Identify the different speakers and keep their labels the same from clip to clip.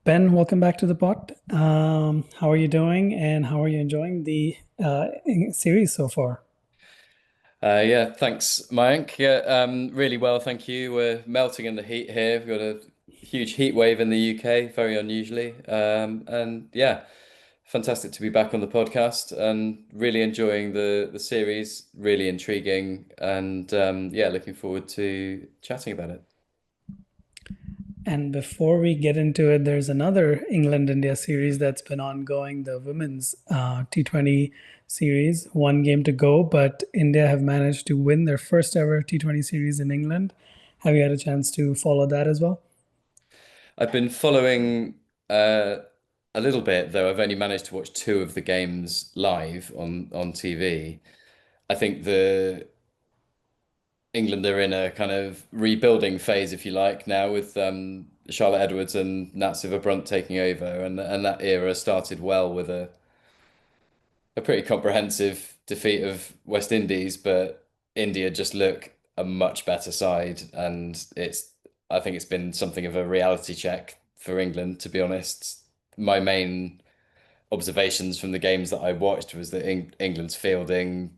Speaker 1: Ben, welcome back to the pod. How are you doing, and how are you enjoying the series so far?
Speaker 2: Yeah, thanks, Mayank. Yeah, really well, thank you. We're melting in the heat here. We've got a huge heat wave in the UK, very unusually. And yeah, fantastic to be back on the podcast and really enjoying the series, really intriguing, and yeah, looking forward to chatting about it.
Speaker 1: And before we get into it, there's another England-India series that's been ongoing, the women's T20 series. One game to go, but India have managed to win their first ever T20 series in England. Have you had a chance to follow that as well?
Speaker 2: I've been following uh, a little bit, though I've only managed to watch two of the games live on TV. I think the England are in a kind of rebuilding phase, if you like, now with Charlotte Edwards and Nat Brunt taking over, and that era started well with a pretty comprehensive defeat of West Indies, but India just look a much better side, and it's I think it's been something of a reality check for England, to be honest. My main observations from the games that I watched was that England's fielding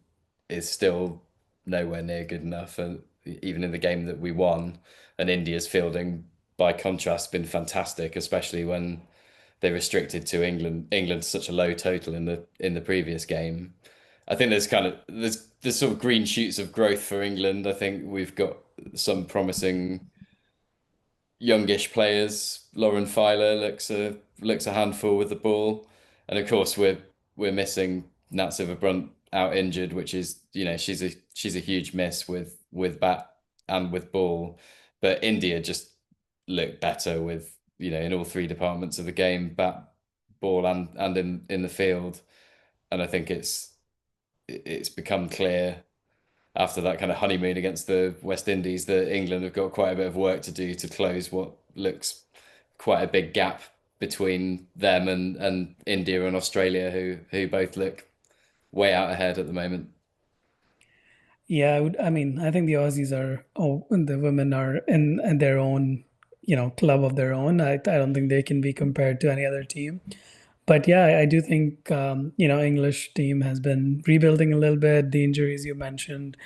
Speaker 2: is still nowhere near good enough, and even in the game that we won, and India's fielding, by contrast, been fantastic, especially when they restricted to England such a low total in the previous game. I think there's sort of green shoots of growth for England. I think we've got some promising youngish players. Lauren Filer looks a handful with the ball, and of course we're missing Nat Brunt out injured, which is she's a huge miss with bat and with ball. But India just look better with in all three departments of the game, bat, ball, and in the field. And I think it's become clear after that kind of honeymoon against the West Indies that England have got quite a bit of work to do to close what looks quite a big gap between them and India and Australia, who both look way out ahead at the moment.
Speaker 1: Yeah, I mean, I think the Aussies are, oh, the women are in their own, club of their own. I don't think they can be compared to any other team. But yeah, I do think English team has been rebuilding a little bit. The injuries you mentioned,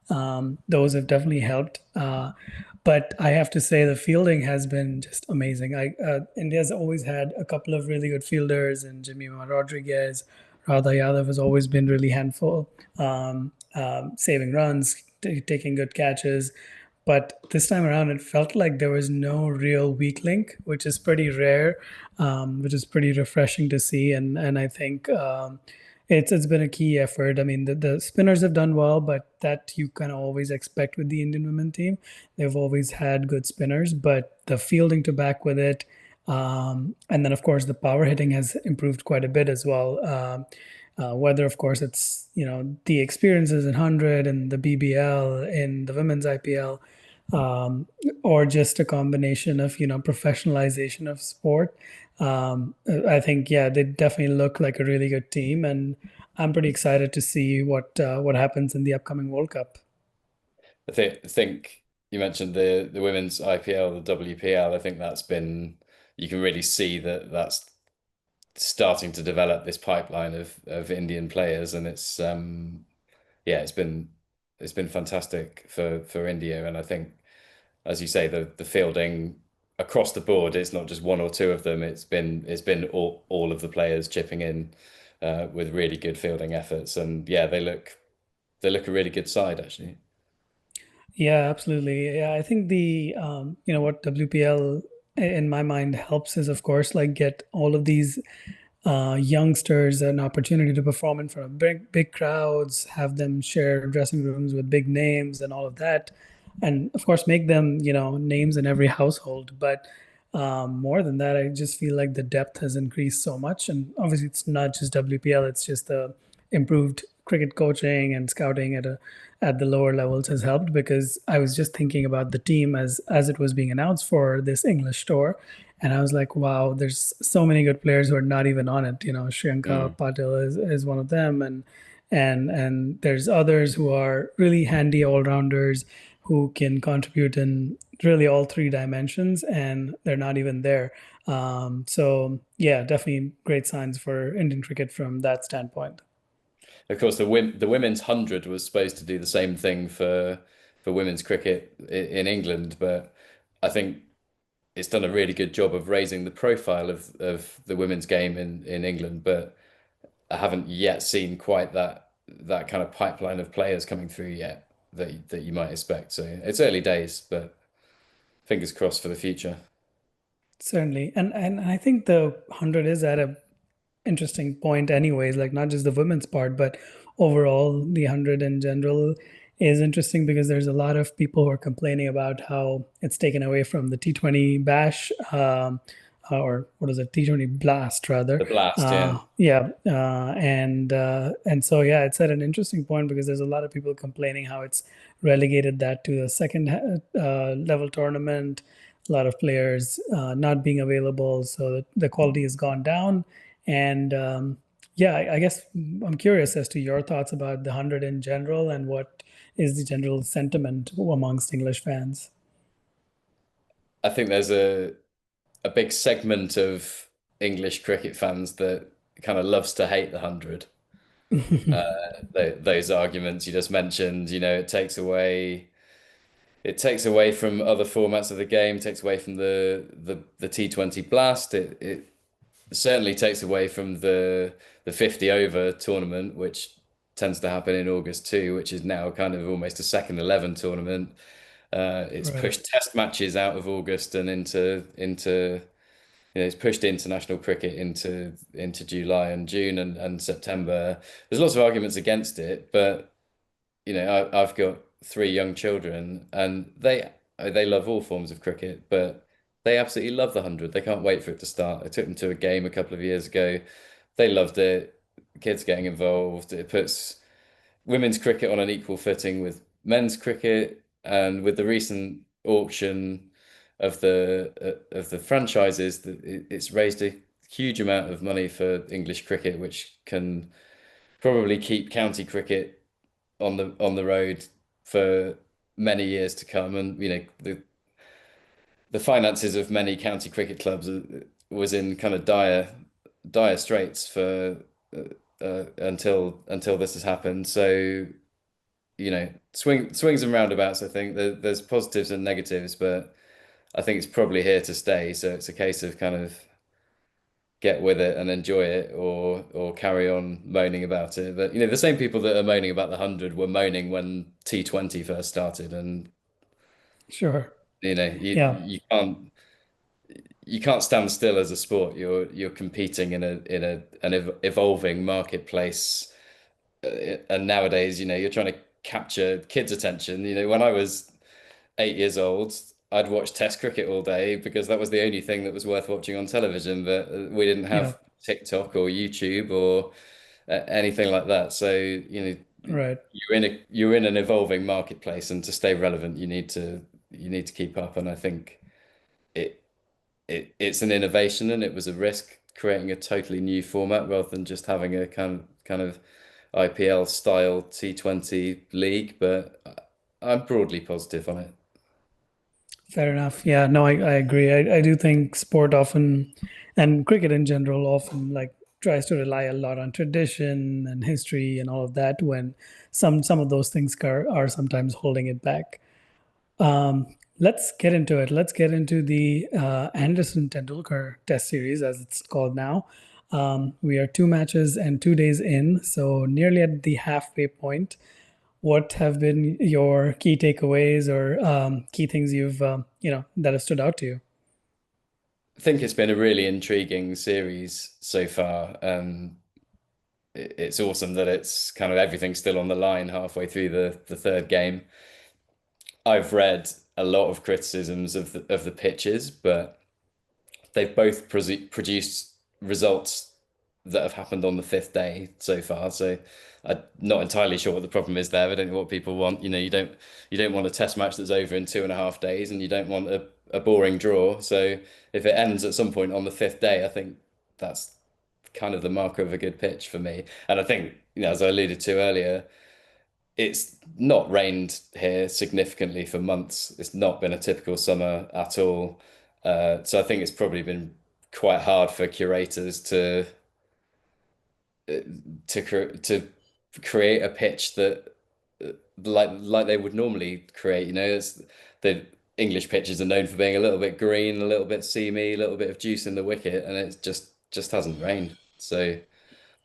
Speaker 1: those have definitely helped. But I have to say the fielding has been just amazing. India's always had a couple of really good fielders, and Jemima Rodriguez, Radha Yadav has always been really handful, saving runs, taking good catches. But this time around, it felt like there was no real weak link, which is pretty rare, which is pretty refreshing to see. And I think it's been a key effort. I mean, the spinners have done well, but that you kind of always expect with the Indian women team. They've always had good spinners, but the fielding to back with it, and then of course the power hitting has improved quite a bit as well. Whether of course it's the experiences in 100 and the BBL in the women's IPL, um, or just a combination of professionalization of sport. I think yeah, they definitely look like a really good team, and I'm pretty excited to see what happens in the upcoming World Cup.
Speaker 2: I think you mentioned the women's IPL, the WPL. I think that's been you can really see that that's starting to develop this pipeline of Indian players, and yeah, it's been fantastic for India, and I think, as you say, the fielding across the board, it's not just one or two of them. It's been all of the players chipping in with really good fielding efforts, and yeah, they look a really good side actually.
Speaker 1: Yeah, absolutely. Yeah, I think the what WPL in my mind helps is of course like get all of these youngsters an opportunity to perform in front of big crowds, have them share dressing rooms with big names and all of that, and of course make them names in every household. But more than that, I just feel like the depth has increased so much, and obviously it's not just WPL; it's just the improved cricket coaching and scouting at the lower levels has helped. Because I was just thinking about the team as it was being announced for this English tour, and I was like, wow, there's so many good players who are not even on it. Shriyanka
Speaker 2: Mm.
Speaker 1: Patil is one of them, and there's others who are really handy all-rounders who can contribute in really all three dimensions, and they're not even there. So yeah, definitely great signs for Indian cricket from that standpoint.
Speaker 2: Of course, the women's 100 was supposed to do the same thing for women's cricket in England, but I think it's done a really good job of raising the profile of the women's game in England, but I haven't yet seen quite that kind of pipeline of players coming through yet that you might expect. So it's early days, but fingers crossed for the future.
Speaker 1: Certainly, and I think the 100 is at a interesting point anyways, like not just the women's part but overall the 100 in general is interesting because there's a lot of people who are complaining about how it's taken away from the T20 bash, or what is it, T20 blast rather.
Speaker 2: The blast, yeah.
Speaker 1: Yeah, and so yeah, it's at an interesting point because there's a lot of people complaining how it's relegated that to the second level tournament, a lot of players not being available, so the quality has gone down. And yeah, I guess I'm curious as to your thoughts about the 100 in general and what is the general sentiment amongst English fans.
Speaker 2: I think there's a big segment of English cricket fans that kind of loves to hate the 100. Those arguments you just mentioned, it takes away from other formats of the game, takes away from the T20 blast. It certainly takes away from the 50 over tournament, which tends to happen in August too, which is now kind of almost a second 11 tournament. It's
Speaker 1: Right,
Speaker 2: pushed test matches out of August and into it's pushed international cricket into July and June and September. There's lots of arguments against it, but I've got three young children, and they love all forms of cricket, but they absolutely love the 100. They can't wait for it to start. I took them to a game a couple of years ago. They loved it. Kids getting involved. It puts women's cricket on an equal footing with men's cricket, and with the recent auction of the franchises, it's raised a huge amount of money for English cricket, which can probably keep county cricket on the road for many years to come. And the finances of many county cricket clubs was in kind of dire straits for until this has happened. So swings and roundabouts. I think there's positives and negatives, but I think it's probably here to stay. So it's a case of kind of get with it and enjoy it, or carry on moaning about it. But the same people that are moaning about the 100 were moaning when T20 first started, and
Speaker 1: sure.
Speaker 2: you know you
Speaker 1: Yeah,
Speaker 2: you can't stand still as a sport. You're competing in an evolving marketplace, and nowadays you're trying to capture kids' attention. When I was 8 years old, I'd watch Test cricket all day because that was the only thing that was worth watching on television. But we didn't
Speaker 1: yeah,
Speaker 2: have TikTok or YouTube or anything like that. So
Speaker 1: right.
Speaker 2: you're in an evolving marketplace, and to stay relevant, you need to keep up. And I think it it's an innovation, and it was a risk creating a totally new format rather than just having a kind of IPL style T20 league. But I'm broadly positive on it.
Speaker 1: Fair enough. Yeah, no, I agree. I do think sport often, and cricket in general, often like tries to rely a lot on tradition and history and all of that when some of those things are sometimes holding it back. Let's get into it. Let's get into the Anderson-Tendulkar Test Series, as it's called now. We are 2 matches and 2 days in, so nearly at the halfway point. What have been your key takeaways or key things you've that have stood out to you?
Speaker 2: I think it's been a really intriguing series so far. It's awesome that it's kind of everything still on the line halfway through the third game. I've read a lot of criticisms of the pitches, but they've both produced results that have happened on the fifth day so far. So I'm not entirely sure what the problem is there. I don't know what people want. You don't want a test match that's over in 2.5 days, and you don't want a boring draw. So if it ends at some point on the fifth day, I think that's kind of the marker of a good pitch for me. And I think, as I alluded to earlier, it's not rained here significantly for months. It's not been a typical summer at all. So I think it's probably been quite hard for curators to create a pitch that like they would normally create. The English pitches are known for being a little bit green, a little bit seamy, a little bit of juice in the wicket, and it just hasn't rained. So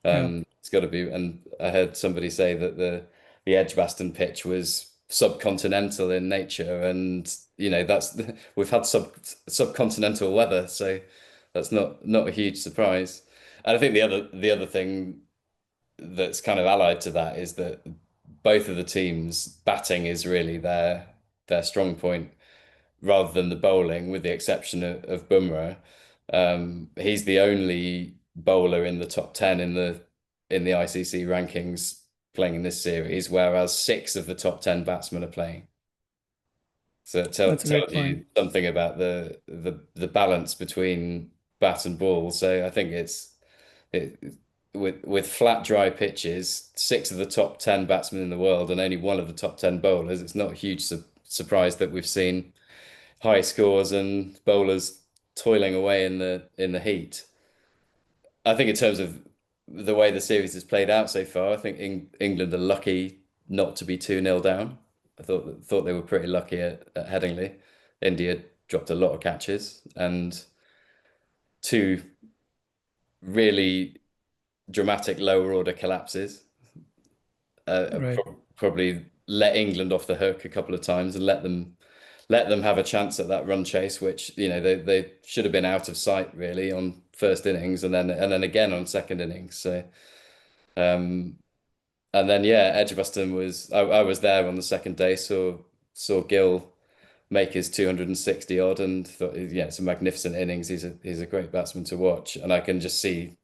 Speaker 1: Yeah,
Speaker 2: it's got to be. And I heard somebody say that the Edgbaston pitch was subcontinental in nature, and that's we've had subcontinental weather, so that's not a huge surprise. And I think the other thing that's kind of allied to that is that both of the teams' batting is really their strong point rather than the bowling, with the exception of Bumrah. He's the only bowler in the top 10 in the ICC rankings playing in this series, whereas six of the top 10 batsmen are playing. So it
Speaker 1: that's a great
Speaker 2: tells
Speaker 1: point.
Speaker 2: you something about the balance between bat and ball. So I think it, with flat, dry pitches, six of the top 10 batsmen in the world and only one of the top 10 bowlers, it's not a huge surprise that we've seen high scores and bowlers toiling away in the heat. I think in terms of the way the series has played out so far, I think England are lucky not to be 2-0 down. I thought they were pretty lucky at Headingley. India dropped a lot of catches and two really dramatic lower order collapses.
Speaker 1: Right.
Speaker 2: Probably let England off the hook a couple of times and let them have a chance at that run chase, which they should have been out of sight really on first innings and then again on second innings. So um, and then yeah, Edgbaston I was there on the second day, saw Gill make his 260 odd and thought yeah, it's a magnificent innings. He's a great batsman to watch, and I can just see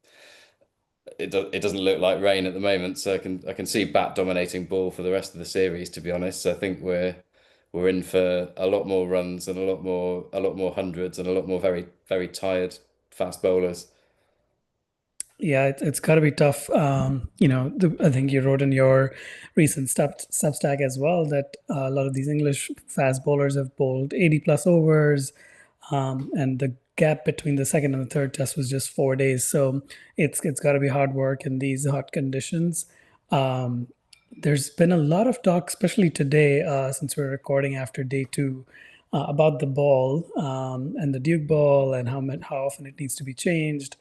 Speaker 2: it doesn't look like rain at the moment, so I can see bat dominating ball for the rest of the series, to be honest. So I think we're in for a lot more runs and a lot more hundreds and a lot more very, very tired fast bowlers.
Speaker 1: Yeah, it's got to be tough. I think you wrote in your recent Substack as well that a lot of these English fast bowlers have bowled 80 plus overs, and the gap between the second and the third test was just 4 days. So it's got to be hard work in these hot conditions. Um, there's been a lot of talk, especially today, since we're recording after day two, about the ball and the Duke ball and how often it needs to be changed.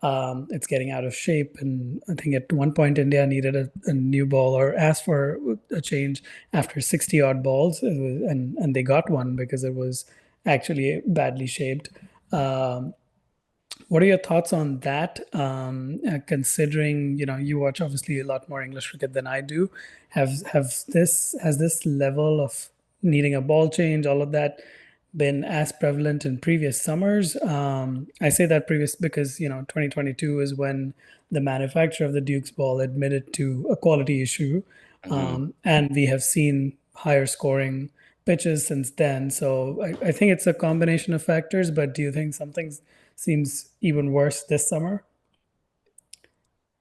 Speaker 1: It's getting out of shape, and I think at one point India needed a new ball or asked for a change after 60 odd balls, and they got one because it was actually badly shaped. Um, what are your thoughts on that? Considering you watch obviously a lot more English cricket than I do, has this level of needing a ball change, all of that, been as prevalent in previous summers? I say that previous because 2022 is when the manufacturer of the Duke's ball admitted to a quality issue,
Speaker 2: Mhm.
Speaker 1: and we have seen higher scoring pitches since then. So I think it's a combination of factors. But do you think something seems even worse this summer?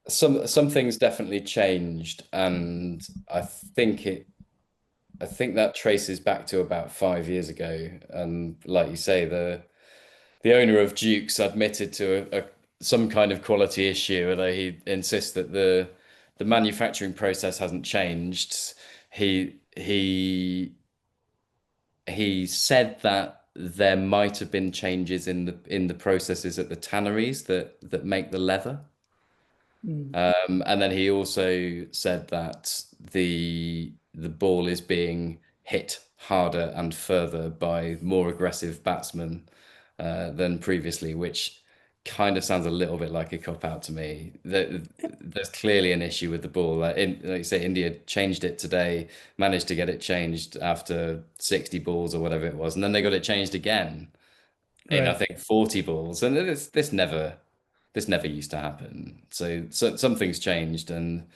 Speaker 2: Some things definitely changed, and I think that traces back to about 5 years ago. And like you say, the owner of Duke's admitted to some kind of quality issue, although he insists that the manufacturing process hasn't changed. He said that there might have been changes in the processes at the tanneries that make the leather.
Speaker 1: Mm,
Speaker 2: And then he also said that the ball is being hit harder and further by more aggressive batsmen than previously, which kind of sounds a little bit like a cop out to me. There's clearly an issue with the ball. Like you say, India changed it today, managed to get it changed after 60 balls or whatever it was, and then they got it changed again in I
Speaker 1: right.
Speaker 2: think 40 balls, and this never used to happen. So something's changed, and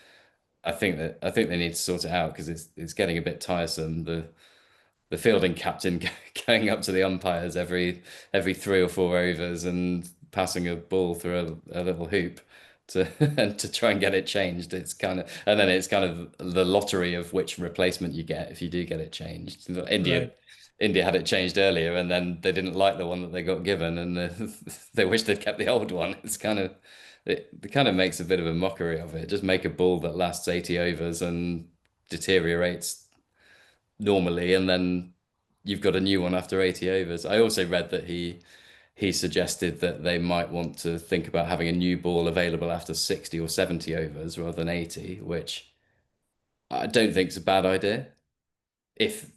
Speaker 2: I think they need to sort it out because it's getting a bit tiresome. The fielding captain going up to the umpires every 3 or 4 overs and passing a ball through a little hoop to and to try and get it changed. And then it's kind of the lottery of which replacement you get if you do get it changed.
Speaker 1: Right.
Speaker 2: India had it changed earlier, and then they didn't like the one that they got given, and they wish they'd kept the old one. It kind of makes a bit of a mockery of it. Just make a ball that lasts 80 overs and deteriorates normally, and then you've got a new one after 80 overs. I also read that he suggested that they might want to think about having a new ball available after 60 or 70 overs rather than 80, which I don't think is a bad idea. If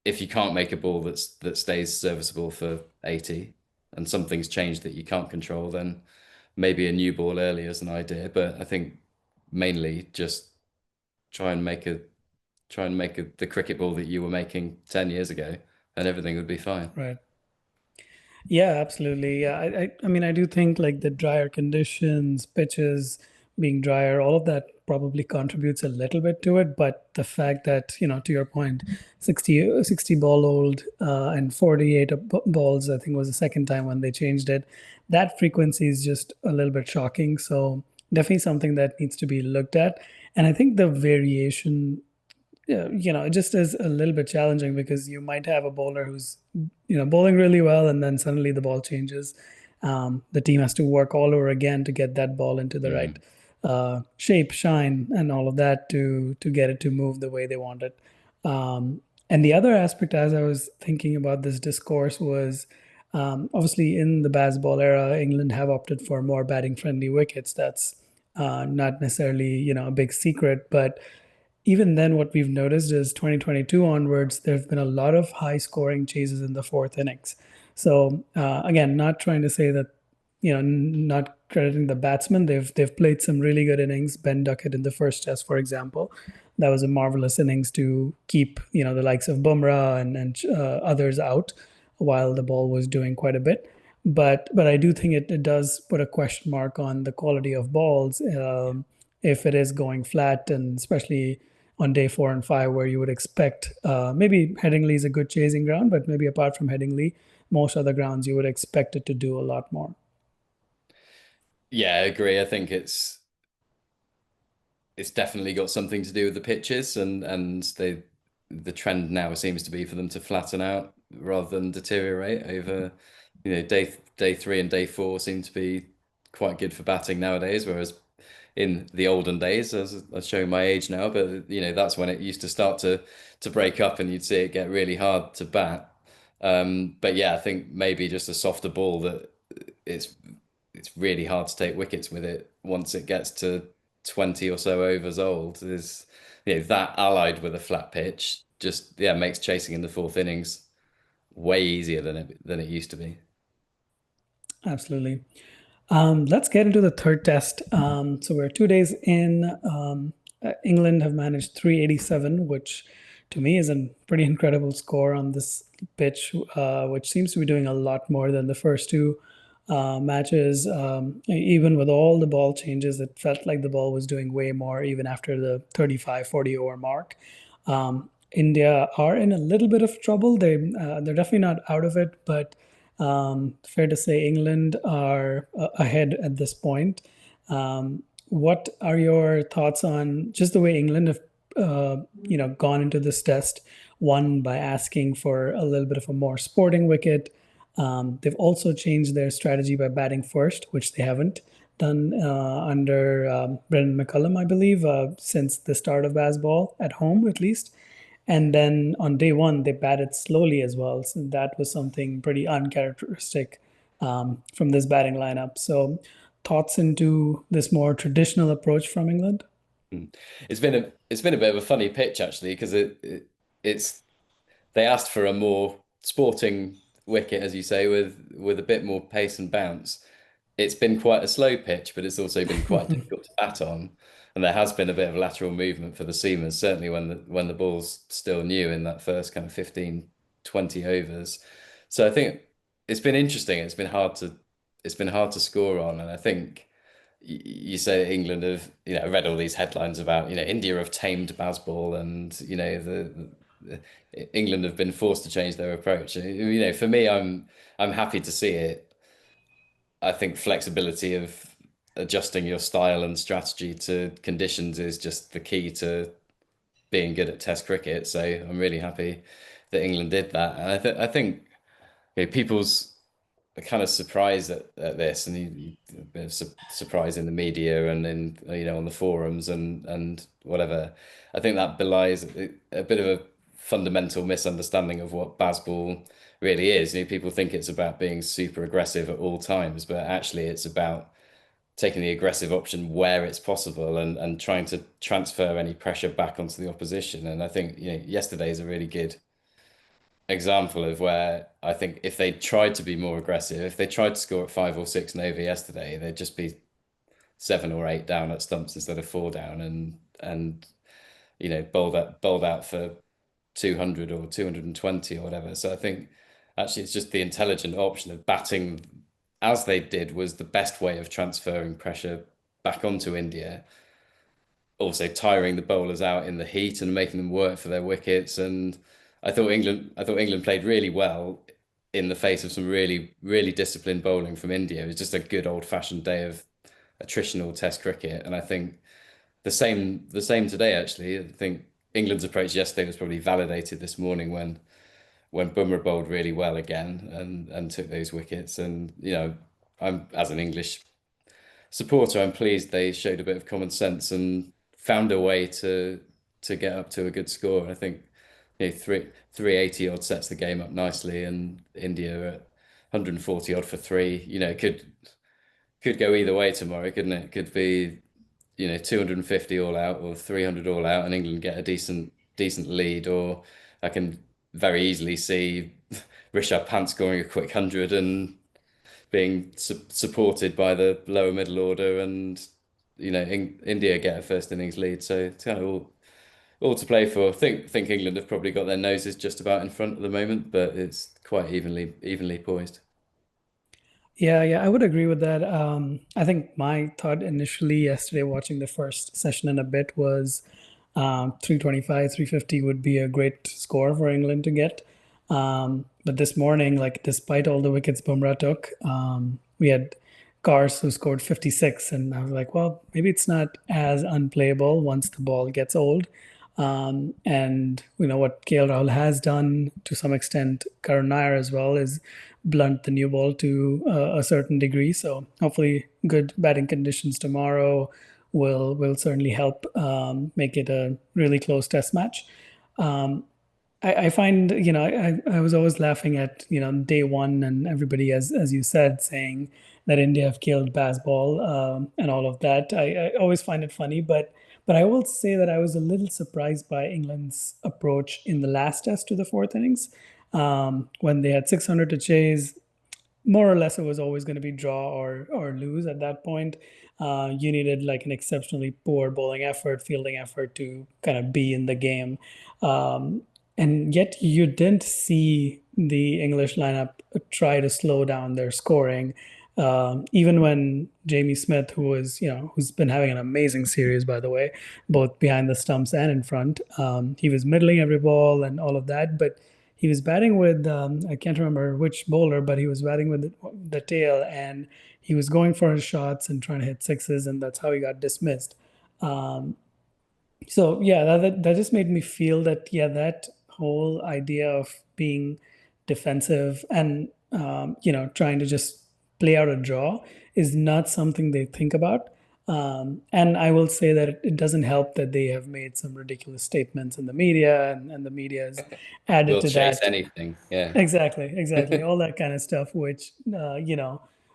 Speaker 2: if you can't make a ball that stays serviceable for 80 and something's changed that you can't control, then maybe a new ball early is an idea. But I think mainly just try and make a the cricket ball that you were making 10 years ago and everything would be fine.
Speaker 1: Right. Yeah, absolutely. Yeah, I mean, I do think like the drier conditions, pitches being drier, all of that probably contributes a little bit to it. But the fact that, to your point, 60 ball old and 48 balls, I think was the second time when they changed it. That frequency is just a little bit shocking. So definitely something that needs to be looked at. And I think the variation, yeah, it just is a little bit challenging because you might have a bowler who's, bowling really well, and then suddenly the ball changes. The team has to work all over again to get that ball into the right
Speaker 2: Mm.
Speaker 1: shape, shine, and all of that to get it to move the way they want it. And the other aspect, as I was thinking about this discourse, was obviously in the Bazball era, England have opted for more batting friendly wickets. That's not necessarily, a big secret, but even then, what we've noticed is 2022 onwards, there have been a lot of high scoring chases in the fourth innings. So again, not trying to say that, not crediting the batsmen. They've played some really good innings. Ben Duckett in the first test, for example, that was a marvelous innings to keep, the likes of Bumrah and others out while the ball was doing quite a bit. But I do think it does put a question mark on the quality of balls if it is going flat, and especially on day 4 and 5, where you would expect maybe Headingley is a good chasing ground, but maybe apart from Headingley, most other grounds you would expect it to do a lot more.
Speaker 2: Yeah, I agree. I think it's definitely got something to do with the pitches, and the trend now seems to be for them to flatten out rather than deteriorate over, day three and day four seem to be quite good for batting nowadays, whereas in the olden days, as I'm showing my age now, but that's when it used to start to break up and you'd see it get really hard to bat. But yeah, I think maybe just a softer ball that it's it's really hard to take wickets with it once it gets to 20 or so overs old. Is that allied with a flat pitch just makes chasing in the fourth innings way easier than it used to be.
Speaker 1: Absolutely. Let's get into the third test. So we're 2 days in. England have managed 387, which to me is a pretty incredible score on this pitch, which seems to be doing a lot more than the first two matches. Even with all the ball changes, it felt like the ball was doing way more even after the 35, 40 over mark. India are in a little bit of trouble. They're definitely not out of it, but fair to say England are ahead at this point. What are your thoughts on just the way England have, gone into this test? One, by asking for a little bit of a more sporting wicket. They've also changed their strategy by batting first, which they haven't done under Brendan McCullum, I believe, since the start of Bazball at home, at least. And then on day one, they batted slowly as well. So that was something pretty uncharacteristic from this batting lineup. So, thoughts into this more traditional approach from England?
Speaker 2: Mm. It's been a bit of a funny pitch actually because it's they asked for a more sporting wicket, as you say, with a bit more pace and bounce. It's been quite a slow pitch, but it's also been quite difficult to bat on. And there has been a bit of lateral movement for the seamers, certainly when the ball's still new in that first kind of 15, 20 overs. So I think it's been interesting. It's been hard to score on. And I think you say England have, I read all these headlines about, India have tamed Bazball and, England have been forced to change their approach. For me, I'm happy to see it. I think flexibility adjusting your style and strategy to conditions is just the key to being good at Test cricket. So I'm really happy that England did that. And I think people's are kind of surprised at this, and a bit of surprise in the media and in on the forums and whatever. I think that belies a bit of a fundamental misunderstanding of what Bazball really is. People think it's about being super aggressive at all times, but actually it's about taking the aggressive option where it's possible and trying to transfer any pressure back onto the opposition. And I think, yesterday is a really good example of where I think if they tried to be more aggressive, if they tried to score at 5 or 6 and over yesterday, they'd just be 7 or 8 down at stumps instead of 4 down and bowled out for 200 or 220 or whatever. So I think actually it's just the intelligent option of batting as they did was the best way of transferring pressure back onto India. Also tiring the bowlers out in the heat and making them work for their wickets. And I thought England played really well in the face of some really, really disciplined bowling from India. It was just a good old-fashioned day of attritional Test cricket. And I think the same today, actually. I think England's approach yesterday was probably validated this morning when Bumrah bowled really well again and took those wickets. And I'm as an English supporter, I'm pleased they showed a bit of common sense and found a way to get up to a good score. I think 380 odd sets the game up nicely, and India at 140 odd for three. Could go either way tomorrow, couldn't it? Could be 250 all out or 300 all out, and England get a decent lead. Or I can very easily see Rishabh Pant scoring a quick 100 and being supported by the lower middle order, and India get a first innings lead. So it's kind of all to play for. I think England have probably got their noses just about in front at the moment, but it's quite evenly poised.
Speaker 1: Yeah, yeah, I would agree with that. I think my thought initially yesterday watching the first session in a bit was 325, 350 would be a great score for England to get. But this morning, like despite all the wickets Bumrah took, we had Cars who scored 56, and I was like, well, maybe it's not as unplayable once the ball gets old. And what KL Rahul has done to some extent, Karun Nair as well, is blunt the new ball to a certain degree. So hopefully, good batting conditions tomorrow will certainly help make it a really close test match. Um, I find, I was always laughing at, day one and everybody, as you said, saying that India have killed Bazball and all of that. I always find it funny, but I will say that I was a little surprised by England's approach in the last test to the fourth innings. When they had 600 to chase, more or less it was always going to be draw or lose at that point. You needed like an exceptionally poor bowling effort, fielding effort to kind of be in the game. And yet you didn't see the English lineup try to slow down their scoring. Even when Jamie Smith, who's been having an amazing series, by the way, both behind the stumps and in front, he was middling every ball and all of that, but he was batting with I can't remember which bowler, but he was batting with the tail, and he was going for his shots and trying to hit sixes, and that's how he got dismissed. Um, so yeah, that just made me feel that yeah, that whole idea of being defensive and trying to just play out a draw is not something they think about. And I will say that it doesn't help that they have made some ridiculous statements in the media, and the media has added
Speaker 2: We'll
Speaker 1: to
Speaker 2: chase
Speaker 1: that.
Speaker 2: anything. Yeah.
Speaker 1: Exactly, exactly. All that kind of stuff, which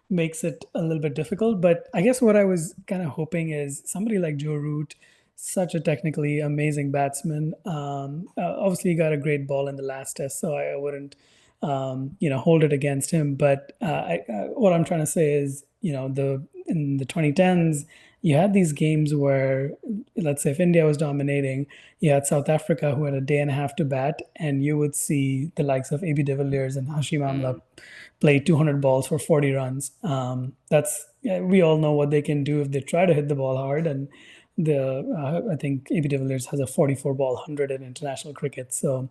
Speaker 1: makes it a little bit difficult. But I guess what I was kind of hoping is somebody like Joe Root, such a technically amazing batsman. Obviously, he got a great ball in the last test, so I wouldn't, hold it against him. But what I'm trying to say is, the in the 2010s, you had these games where, let's say, if India was dominating, you had South Africa who had a day and a half to bat, and you would see the likes of AB de Villiers and Hashim Amla
Speaker 2: Mm.
Speaker 1: play 200 balls for 40 runs. That's yeah, we all know what they can do if they try to hit the ball hard. And I think AB de Villiers has a 44 ball 100 in international cricket, so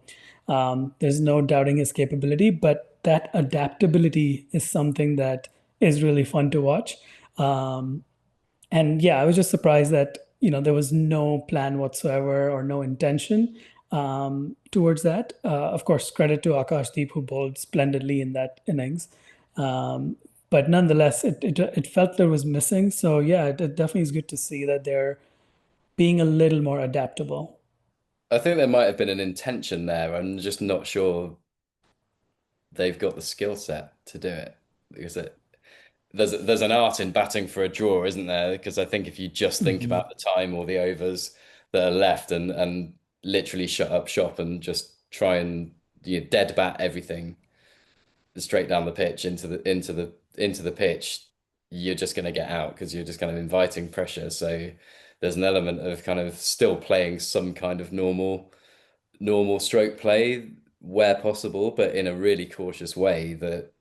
Speaker 1: there's no doubting his capability. But that adaptability is something that is really fun to watch. Um, And yeah, I was just surprised that, there was no plan whatsoever or no intention towards that. Of course, credit to Akashdeep, who bowled splendidly in that innings. Um, but nonetheless, it felt there was missing. So yeah, it definitely is good to see that they're being a little more adaptable.
Speaker 2: I think there might have been an intention there. I'm just not sure they've got the skill set to do it because there's an art in batting for a draw, isn't there? Because I think if you just think
Speaker 1: Mhm.
Speaker 2: about the time or the overs that are left and literally shut up shop and just try and dead bat everything straight down the pitch into the pitch, you're just going to get out because you're just kind of inviting pressure. So there's an element of kind of still playing some kind of normal stroke play where possible, but in a really cautious way that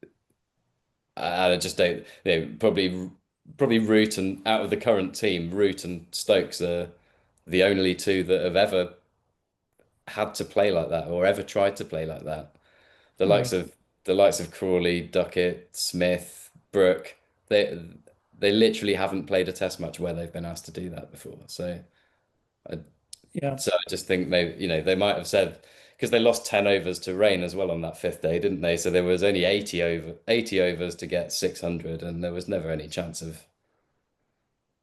Speaker 2: I just don't, probably Root and out of the current team, Root and Stokes are the only two that have ever had to play like that or ever tried to play like that. The likes
Speaker 1: Right.
Speaker 2: of the likes of Crawley, Duckett, Smith, Brooke, they they literally haven't played a test match where they've been asked to do that before. I,
Speaker 1: Yeah.
Speaker 2: so I just think maybe they might have said because they lost 10 overs to rain as well on that fifth day, didn't they? So there was only 80 overs to get 600, and there was never any chance of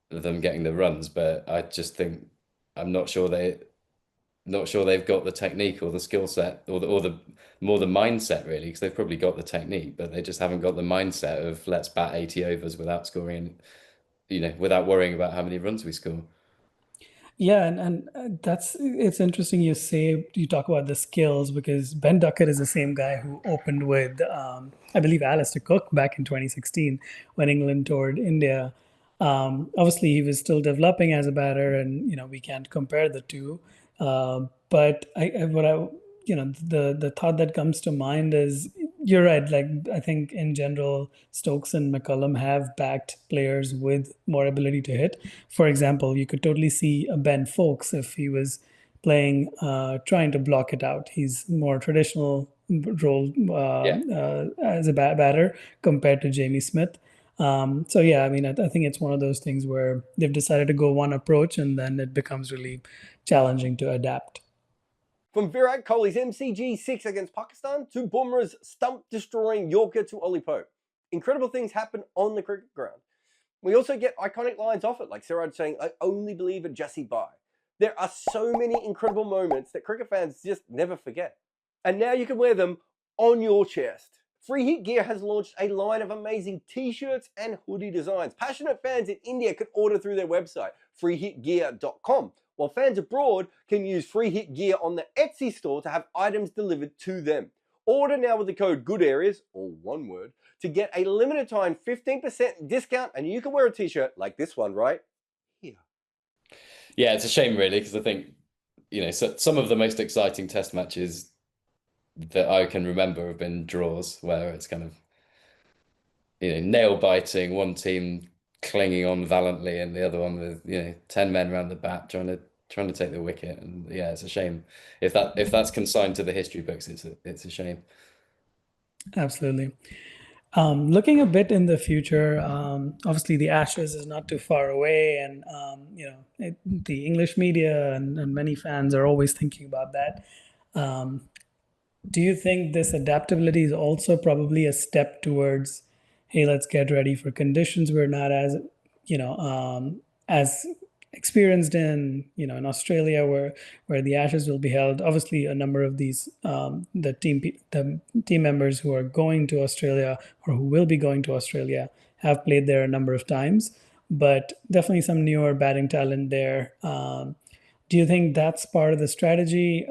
Speaker 2: them getting the runs. But I just think I'm not sure they've got the technique or the skill set or the more the mindset really, because they've probably got the technique, but they just haven't got the mindset of let's bat 80 overs without scoring, without worrying about how many runs we score.
Speaker 1: Yeah, and that's it's interesting you talk about the skills because Ben Duckett is the same guy who opened with I believe Alistair Cook back in 2016 when England toured India. Obviously, he was still developing as a batter, and we can't compare the two. But what I the thought that comes to mind is you're right. Like I think in general, Stokes and McCullum have backed players with more ability to hit. For example, you could totally see a Ben Folks if he was playing, trying to block it out. He's more traditional role
Speaker 2: Yeah.
Speaker 1: as a batter compared to Jamie Smith. So yeah, I mean, I think it's one of those things where they've decided to go one approach, and then it becomes really challenging to adapt.
Speaker 3: From Virat Kohli's MCG 6 against Pakistan to Bumrah's stump destroying Yorker to Ollie Pope. Incredible things happen on the cricket ground. We also get iconic lines off it, like Siraj saying, "I only believe in Jassie Bye." There are so many incredible moments that cricket fans just never forget. And now you can wear them on your chest. Free Hit Gear has launched a line of amazing t-shirts and hoodie designs. Passionate fans in India can order through their website, freehitgear.com, while fans abroad can use Free Hit Gear on the Etsy store to have items delivered to them. Order now with the code GOODAREAS, all one word, to get a limited time 15% discount, and you can wear a t-shirt like this one right here.
Speaker 2: Yeah, it's a shame really because I think so some of the most exciting test matches that I can remember have been draws where it's kind of nail biting, one team clinging on valiantly and the other one with 10 men around the bat trying to take the wicket. And yeah, it's a shame if that's consigned to the history books. It's a shame.
Speaker 1: Absolutely. Looking a bit in the future, obviously the Ashes is not too far away, and the English media and many fans are always thinking about that. Um, do you think this adaptability is also probably a step towards, hey, let's get ready for conditions we're not as experienced in, in Australia where the Ashes will be held. Obviously, a number of these the team members who are going to Australia or who will be going to Australia have played there a number of times, but definitely some newer batting talent there. Do you think that's part of the strategy?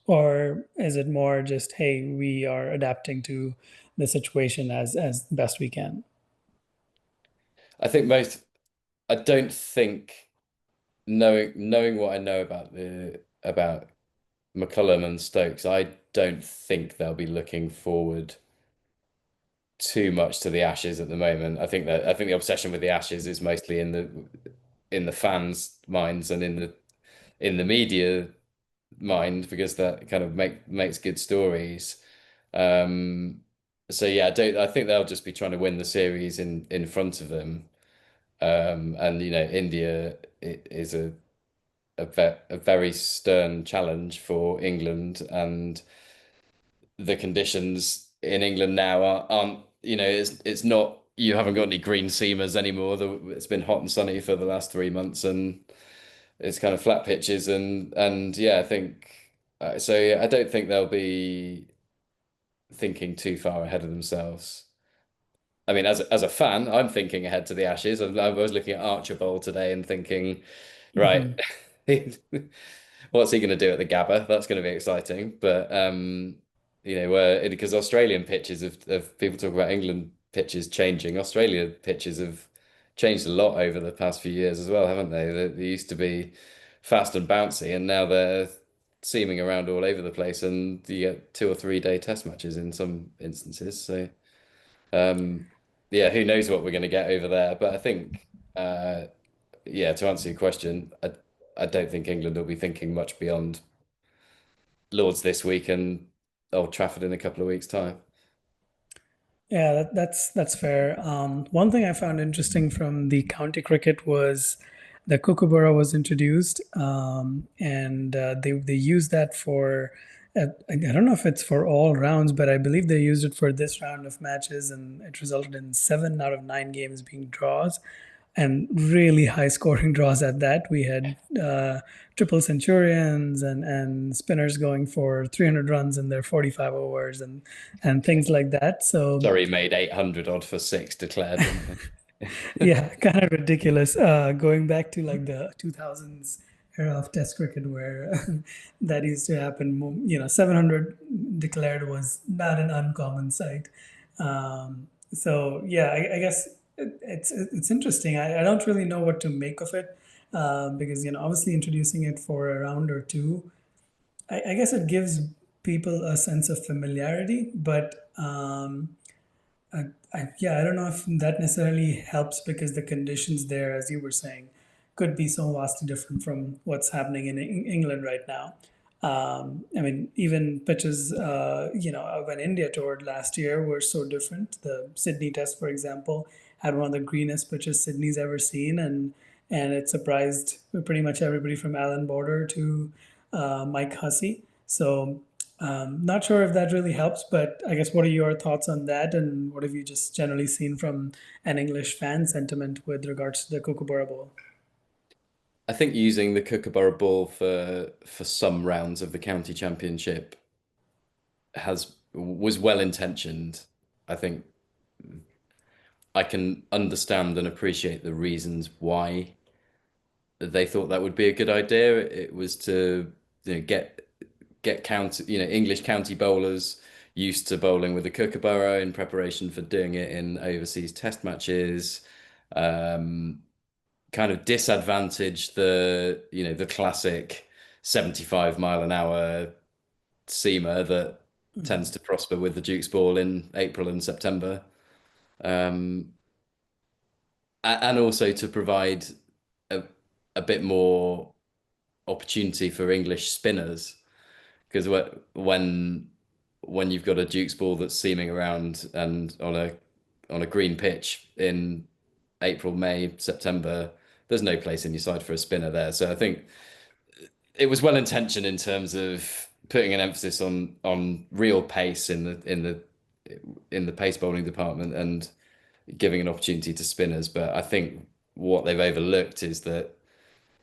Speaker 1: Or is it more just, hey, we are adapting to the situation as best we can?
Speaker 2: I think most I don't think knowing what I know about McCullum and Stokes, I don't think they'll be looking forward too much to the Ashes at the moment. I think the obsession with the Ashes is mostly in the fans' minds and in the media mind because that kind of makes good stories. So yeah, I think they'll just be trying to win the series in front of them. And India is a very stern challenge for England, and the conditions in England now aren't, it's not, you haven't got any green seamers anymore. It's been hot and sunny for the last 3 months, and it's kind of flat pitches, and yeah, I think so. Yeah, I don't think they'll be thinking too far ahead of themselves. I mean, as a fan, I'm thinking ahead to the Ashes. I was looking at Archibald today and thinking, right,
Speaker 1: Hmm.
Speaker 2: what's he going to do at the Gabba? That's going to be exciting. But because Australian pitches of people talk about England pitches changing, Australia pitches have changed a lot over the past few years as well, haven't they? They used to be fast and bouncy, and now they're seaming around all over the place, and you get 2 or 3 day test matches in some instances. So. Um, yeah, who knows what we're going to get over there? But I think, yeah, to answer your question, I don't think England will be thinking much beyond Lords this week and Old Trafford in a couple of weeks' time.
Speaker 1: Yeah, that's fair. One thing I found interesting from the county cricket was the Kookaburra was introduced, and they used that for I don't know if it's for all rounds, but I believe they used it for this round of matches, and it resulted in 7 out of 9 games being draws and really high scoring draws at that. We had triple centurions and spinners going for 300 runs in their 45 overs and things like that. So
Speaker 2: Sorry, made 800 odd for 6 declared, didn't
Speaker 1: yeah,
Speaker 2: they?
Speaker 1: kind of ridiculous. Going back to like the 2000s era of Test cricket, where that used to happen. 700 declared was not an uncommon sight. So yeah, I guess it's interesting. I don't really know what to make of it because obviously introducing it for a round or two, I guess it gives people a sense of familiarity, but yeah, I don't know if that necessarily helps because the conditions there, as you were saying, could be so vastly different from what's happening in England right now. I mean, even pitches, when India toured last year were so different. The Sydney Test, for example, had one of the greenest pitches Sydney's ever seen, and it surprised pretty much everybody from Alan Border to Mike Hussey. So not sure if that really helps, but I guess what are your thoughts on that, and what have you just generally seen from an English fan sentiment with regards to the Kookaburra Bowl?
Speaker 2: I think using the Kookaburra ball for some rounds of the county championship was well intentioned. I think I can understand and appreciate the reasons why they thought that would be a good idea. It was to get county, English county bowlers used to bowling with the Kookaburra in preparation for doing it in overseas test matches. Um, Kind of disadvantage the classic 75 mile an hour seamer that tends
Speaker 1: Mhm.
Speaker 2: to prosper with the Duke's ball in April and September. Um, and also to provide a, a bit more opportunity for English spinners, because when you've got a Duke's ball that's seaming around and on a green pitch in April, May, September, there's no place in your side for a spinner there. So I think it was well intentioned in terms of putting an emphasis on real pace in the pace bowling department and giving an opportunity to spinners. But I think what they've overlooked is that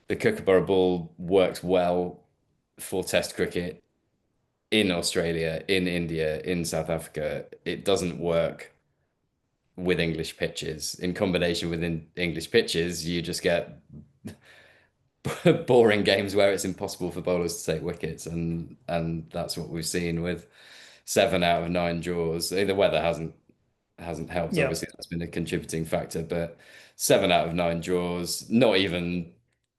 Speaker 2: the Kookaburra ball works well for Test cricket in Australia, in India, in South Africa. It doesn't work with English pitches. In combination with English pitches, you just get boring games where it's impossible for bowlers to take wickets, and that's what we've seen with 7 out of 9 draws. The weather hasn't helped.
Speaker 1: Yeah.
Speaker 2: Obviously, that's been a contributing factor, but 7 out of 9 draws, not even,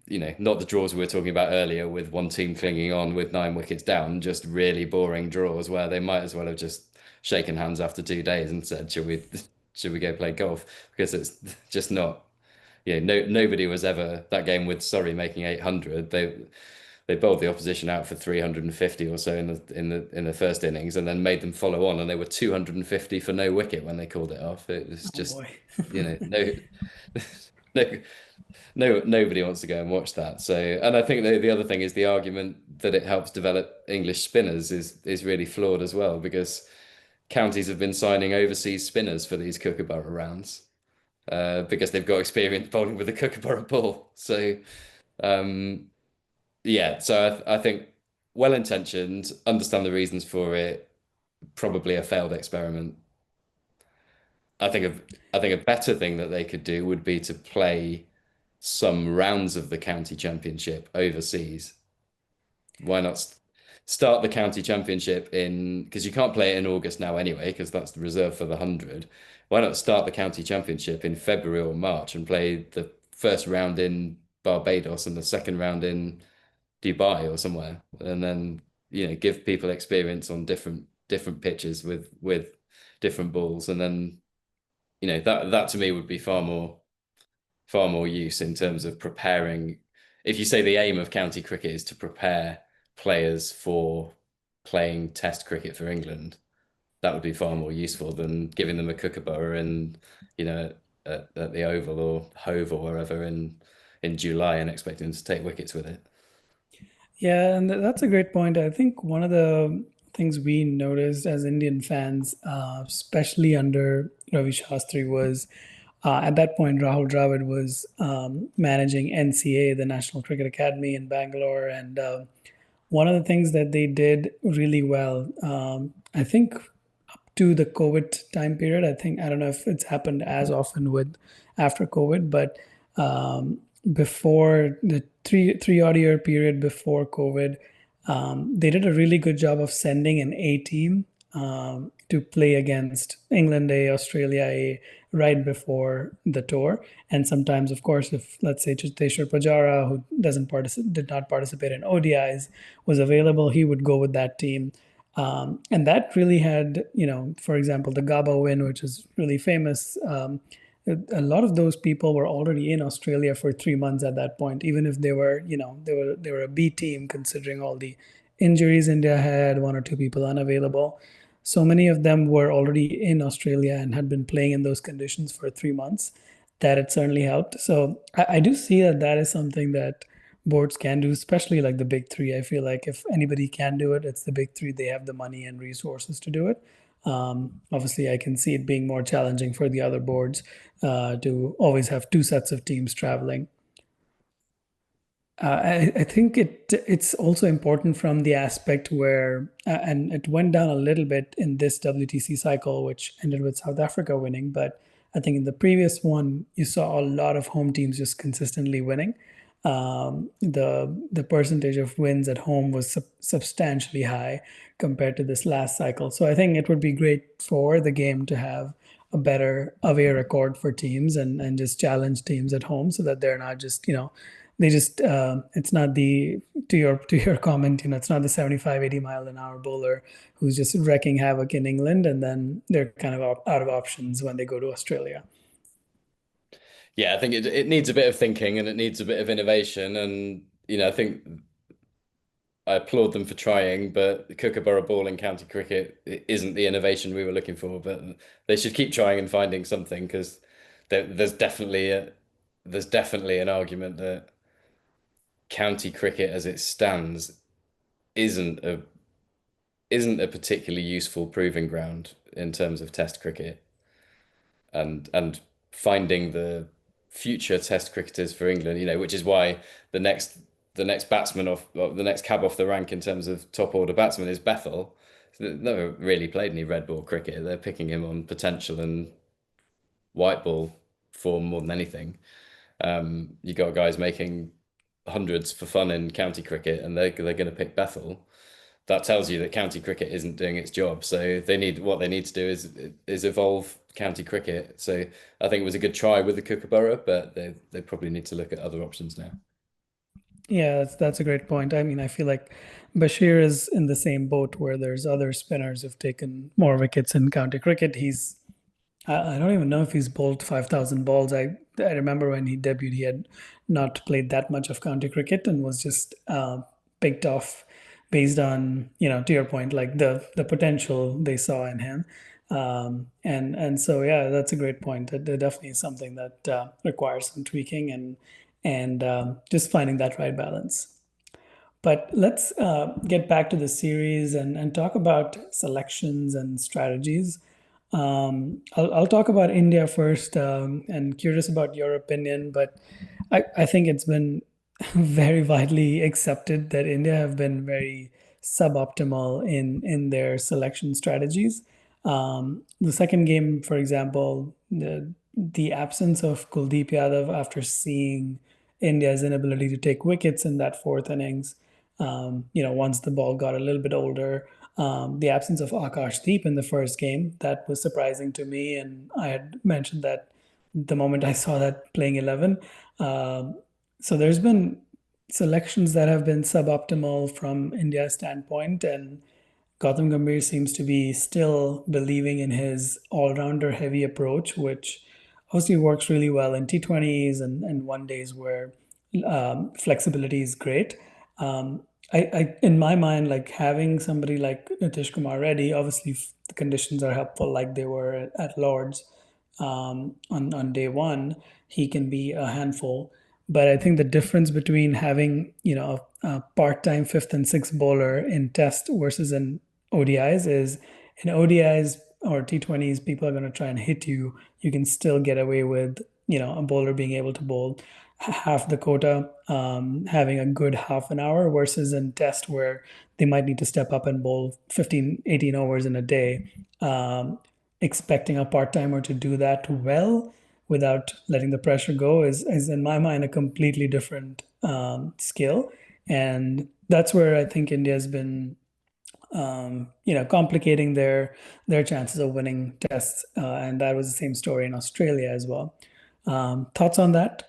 Speaker 2: not the draws we were talking about earlier with one team clinging on with 9 wickets down, just really boring draws where they might as well have just shaken hands after 2 days and said, should we go play golf? Because it's just not, nobody was ever that game with Surrey making 800. They bowled the opposition out for 350 or so in the first innings, and then made them follow on, and they were 250 for no wicket when they called it off. It was
Speaker 1: Oh
Speaker 2: just,
Speaker 1: boy.
Speaker 2: no. No, nobody wants to go and watch that. So, and I think the other thing is the argument that it helps develop English spinners is really flawed as well, because counties have been signing overseas spinners for these Kookaburra rounds, because they've got experience bowling with the Kookaburra ball. So, um, yeah, so I think well-intentioned, understand the reasons for it, probably a failed experiment. I think I think a better thing that they could do would be to play some rounds of the county championship overseas. Why not start the county championship in, because you can't play it in August now anyway, because that's the reserve for the 100. Why not start the county championship in February or March and play the first round in Barbados and the second round in Dubai or somewhere, and then give people experience on different pitches with different balls, and then that to me would be far more use in terms of preparing. If you say the aim of county cricket is to prepare players for playing Test cricket for England, that would be far more useful than giving them a kookaburra and at the Oval or Hove or wherever in July and expecting them to take wickets with it.
Speaker 1: Yeah, and that's a great point. I think one of the things we noticed as Indian fans, especially under Ravi Shastri, was at that point Rahul Dravid was managing NCA, the National Cricket Academy in Bangalore, and one of the things that they did really well, I think, up to the COVID time period. I don't know if it's happened as often with after COVID, but before the three odd year period before COVID, they did a really good job of sending an A team to play against England A, Australia A, right before the tour. And sometimes, of course, if let's say Chiteshwar Pujara, who did not participate in ODIs, was available, he would go with that team. And that really had, for example, the Gaba win, which is really famous. A lot of those people were already in Australia for 3 months at that point, even if they were a B team, considering all the injuries India had, one or two people unavailable. So many of them were already in Australia and had been playing in those conditions for 3 months. That it certainly helped. So I do see that that is something that boards can do, especially like the big three. I feel like if anybody can do it, it's the big three. They have the money and resources to do it. Obviously, I can see it being more challenging for the other boards to always have two sets of teams traveling. I think it's also important from the aspect where, and it went down a little bit in this WTC cycle, which ended with South Africa winning. But I think in the previous one, you saw a lot of home teams just consistently winning. The percentage of wins at home was substantially high compared to this last cycle. So I think it would be great for the game to have a better away record for teams and just challenge teams at home so that they're not just, they just it's not the to your comment, it's not the 75, 80 mile an hour bowler who's just wrecking havoc in England and then they're kind of out of options when they go to Australia.
Speaker 2: Yeah, I think it needs a bit of thinking and it needs a bit of innovation, and I think I applaud them for trying, but the Kookaburra ball in county cricket isn't the innovation we were looking for. But they should keep trying and finding something, because there's definitely an argument that county cricket as it stands isn't a isn't a particularly useful proving ground in terms of Test cricket, and finding the future Test cricketers for England, which is why the next the next batsman off well, the next cab off the rank in terms of top order batsman is Bethel. They've never really played any red ball cricket. They're picking him on potential and white ball form more than anything. You got guys making hundreds for fun in county cricket, and they're going to pick Bethel. That tells you that county cricket isn't doing its job. So what they need to do is evolve county cricket. So I think it was a good try with the Kookaburra, but they probably need to look at other options now.
Speaker 1: Yeah, that's a great point. I mean, I feel like Bashir is in the same boat where there's other spinners who've taken more wickets in county cricket. I don't even know if he's bowled 5,000 balls. I remember when he debuted, he had not played that much of county cricket and was just picked off based on, to your point, like the potential they saw in him. And so yeah, that's a great point. It definitely is something that requires some tweaking and just finding that right balance. But let's get back to the series and talk about selections and strategies. I'll talk about India first, and curious about your opinion, but I think it's been very widely accepted that India have been very suboptimal in their selection strategies. The second game, for example, the absence of Kuldeep Yadav after seeing India's inability to take wickets in that fourth innings, once the ball got a little bit older, the absence of Akash Deep in the first game, that was surprising to me. And I had mentioned that the moment I saw that playing 11. Um, so there's been selections that have been suboptimal from India's standpoint, and Gautam Gambhir seems to be still believing in his all-rounder heavy approach, which obviously works really well in T20s and one days where flexibility is great. Um, in my mind, like having somebody like Nitish Kumar Reddy, obviously the conditions are helpful, like they were at Lords on day one, he can be a handful. But I think the difference between having, a part-time fifth and sixth bowler in test versus in ODIs is in ODIs or T20s, people are going to try and hit you. You can still get away with, a bowler being able to bowl half the quota, having a good half an hour versus in test where they might need to step up and bowl 15, 18 overs in a day. Expecting a part-timer to do that well without letting the pressure go is in my mind a completely different skill. And that's where I think India has been complicating their chances of winning tests. And that was the same story in Australia as well. Thoughts on that?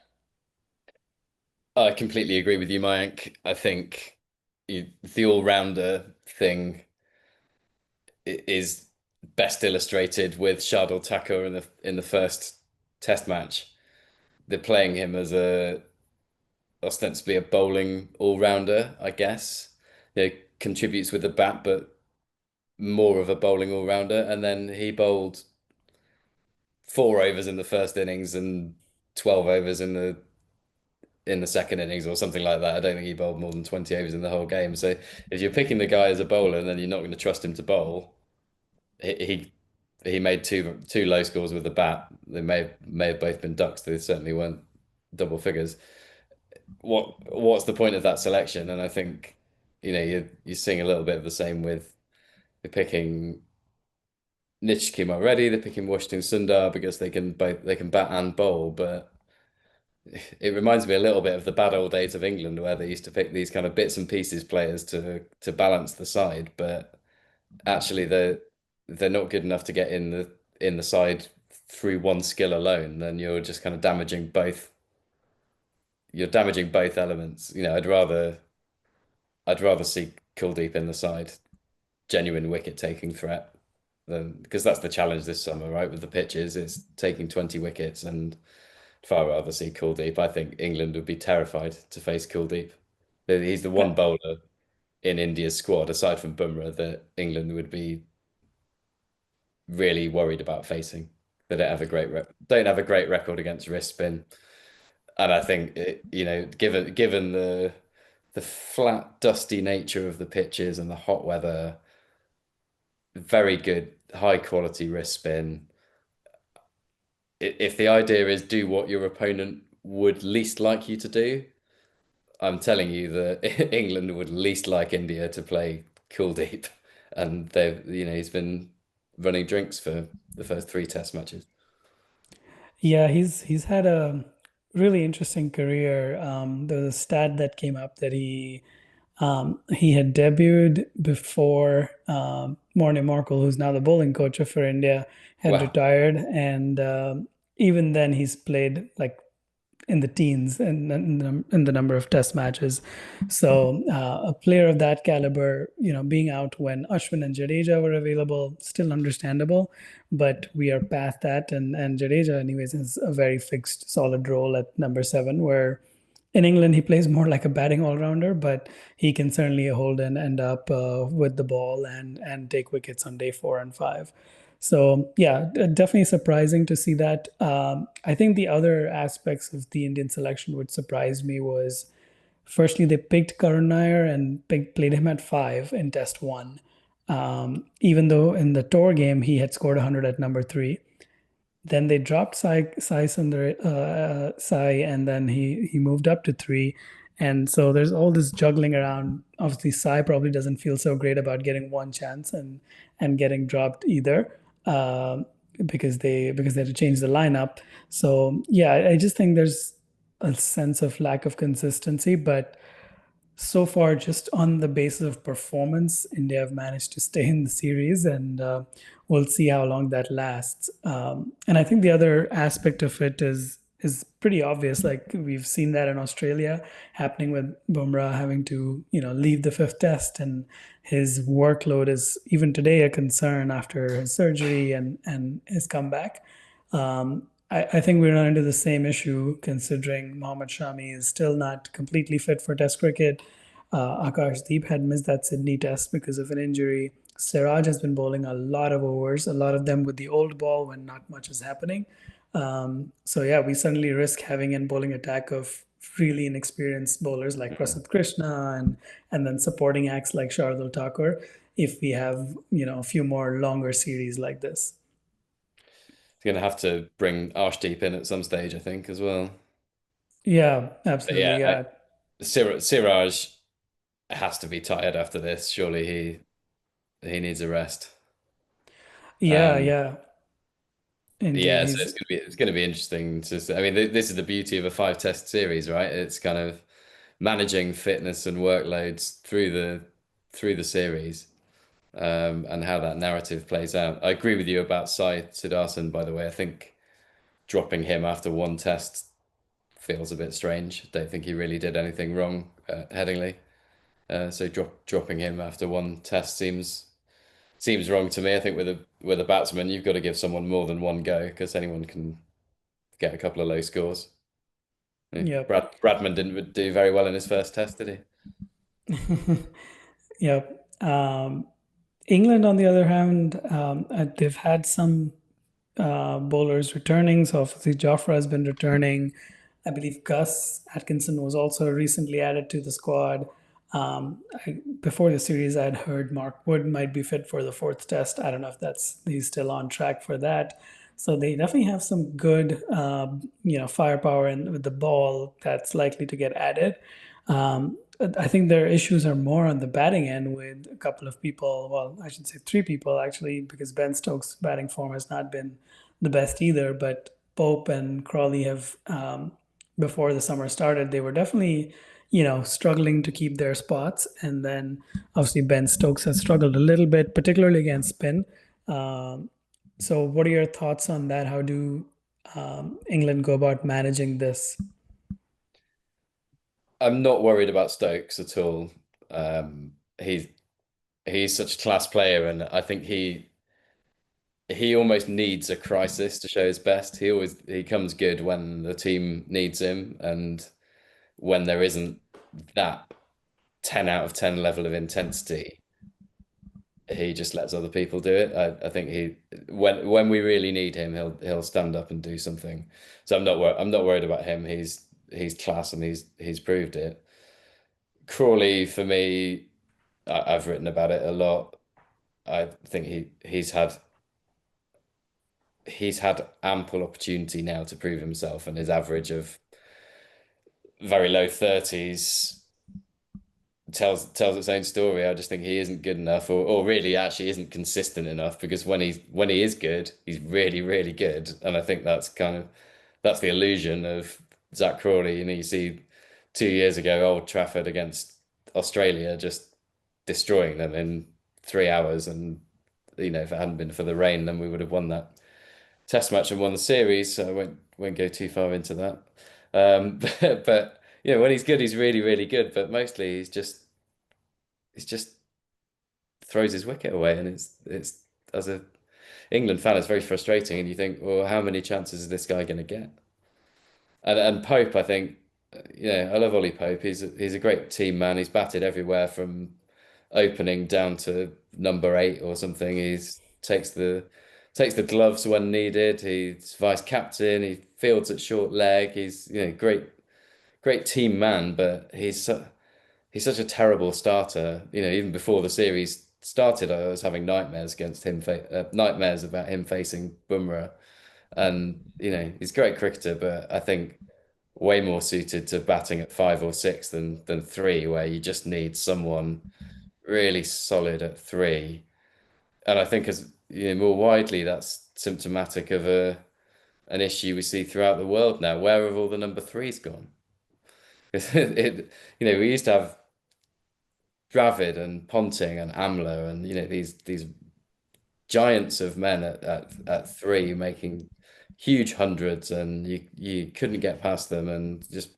Speaker 2: I completely agree with you, Mayank. I think the all-rounder thing is best illustrated with Shardul Thakur in the first Test match. They're playing him as a ostensibly a bowling all-rounder, I guess. Contributes with the bat, but more of a bowling all-rounder. And then he bowled 4 overs in the first innings and 12 overs in the second innings or something like that. I don't think he bowled more than 20 overs in the whole game. So if you're picking the guy as a bowler and then you're not going to trust him to bowl, he made two low scores with the bat. They may have both been ducks. They certainly weren't double figures. What's the point of that selection? And I think you're seeing a little bit of the same with they're picking Nitish Kumar Reddy, they're picking Washington Sundar because they can bat and bowl, but it reminds me a little bit of the bad old days of England where they used to pick these kind of bits and pieces players to balance the side, but actually they're not good enough to get in the side through one skill alone. Then you're just kind of damaging both. You're damaging both elements. I'd rather see Kuldeep in the side, genuine wicket taking threat, than because that's the challenge this summer, right? With the pitches, it's taking 20 wickets, and far rather see Kuldeep. I think England would be terrified to face Kuldeep. He's the one bowler in India's squad, aside from Bumrah, that England would be really worried about facing. They don't have a great record against wrist spin, and I think given the flat, dusty nature of the pitches and the hot weather, very good, high quality wrist spin. If the idea is do what your opponent would least like you to do, I'm telling you that England would least like India to play Kuldeep, and he's been running drinks for the first three Test matches.
Speaker 1: Yeah, he's had a really interesting career. There was a stat that came up that he had debuted before Morne Morkel, who's now the bowling coach for India, had
Speaker 2: Wow.
Speaker 1: retired, and even then he's played like in the teens in the number of test matches. So a player of that caliber, being out when Ashwin and Jadeja were available, still understandable, but we are past that. And Jadeja, anyways, has a very fixed, solid role at number seven, where in England he plays more like a batting all-rounder, but he can certainly hold and end up with the ball and take wickets on day 4 and 5. So yeah, definitely surprising to see that. I think the other aspects of the Indian selection which surprised me was firstly they picked Karun Nair and played him at five in Test one, even though in the tour game he had scored 100 at number three. Then they dropped Sai Sundar Sai, and then he moved up to three. And so there's all this juggling around. Obviously, Sai probably doesn't feel so great about getting one chance and getting dropped either, because they had to change the lineup. So yeah, I just think there's a sense of lack of consistency, but so far, just on the basis of performance, India have managed to stay in the series, and we'll see how long that lasts. And I think the other aspect of it is pretty obvious. Like we've seen that in Australia happening with Bumrah having to leave the fifth test, and his workload is even today a concern after his surgery and his comeback. I think we run into the same issue considering Mohammad Shami is still not completely fit for Test cricket. Akashdeep had missed that Sydney Test because of an injury. Siraj has been bowling a lot of overs, a lot of them with the old ball when not much is happening. So yeah, we suddenly risk having an bowling attack of really inexperienced bowlers like Prasidh Krishna and then supporting acts like Shardul Thakur if we have a few more longer series like this.
Speaker 2: Going to have to bring Arshdeep in at some stage, I think, as well.
Speaker 1: Yeah,
Speaker 2: But yeah,
Speaker 1: absolutely. Yeah.
Speaker 2: Siraj has to be tired after this. Surely he needs a rest.
Speaker 1: Yeah,
Speaker 2: Um,
Speaker 1: yeah. Indeed.
Speaker 2: yeah, so
Speaker 1: He's
Speaker 2: it's going to be interesting to see. I mean, this is the beauty of a five test series, right? It's kind of managing fitness and workloads through the series, and how that narrative plays out. I agree with you about Sai Siddharthan, by the way. I think dropping him after one test feels a bit strange. Don't think he really did anything wrong at Headingley. So dropping him after one test seems wrong to me. I think with a batsman, you've got to give someone more than one go because anyone can get a couple of low scores. Yeah.
Speaker 1: Yep.
Speaker 2: Bradman didn't do very well in his first test, did he?
Speaker 1: Yep. England, on the other hand, they've had some bowlers returning. So obviously Jofra has been returning. I believe Gus Atkinson was also recently added to the squad. Before the series, I'd heard Mark Wood might be fit for the fourth test. I don't know if he's still on track for that. So they definitely have some good, firepower with the ball that's likely to get added. I think their issues are more on the batting end with a couple of people. Well, I should say three people actually, because Ben Stokes' batting form has not been the best either. But Pope and Crawley have, before the summer started, they were definitely, struggling to keep their spots. And then obviously Ben Stokes has struggled a little bit, particularly against spin. Um, so, what are your thoughts on that? How do England go about managing this?
Speaker 2: I'm not worried about Stokes at all. Um, he's he's such a class player, and I think he almost needs a crisis to show his best. He comes good when the team needs him, and when there isn't that 10 out of 10 level of intensity, he just lets other people do it. I think when we really need him, he'll stand up and do something. So I'm not worried about him. He's class and he's proved it. Crawley for me, I've written about it a lot. I think he's had ample opportunity now to prove himself, and his average of very low 30s tells its own story. I just think he isn't good enough, or really actually isn't consistent enough. Because when he is good, he's really really good, and I think that's the illusion of Zach Crawley. You see 2 years ago, Old Trafford against Australia, just destroying them in 3 hours, and if it hadn't been for the rain, then we would have won that Test match and won the series. So I won't go too far into that. But when he's good, he's really really good. But mostly he's just throws his wicket away, and it's as a England fan, it's very frustrating. And you think, well, how many chances is this guy going to get? And Pope, I think, I love Ollie Pope. He's a great team man. He's batted everywhere from opening down to number 8 or something. He's takes takes the gloves when needed. He's vice captain. He fields at short leg. He's great team man, but he's such a terrible starter. Even before the series started, I was having nightmares against him, nightmares about him facing Bumrah. And he's a great cricketer, but I think way more suited to batting at 5 or 6 than 3, where you just need someone really solid at 3. And I think as more widely, that's symptomatic of an issue we see throughout the world now. Where have all the number threes gone? We used to have Dravid and Ponting and Amla and these giants of men at 3 making huge hundreds, and you couldn't get past them, and just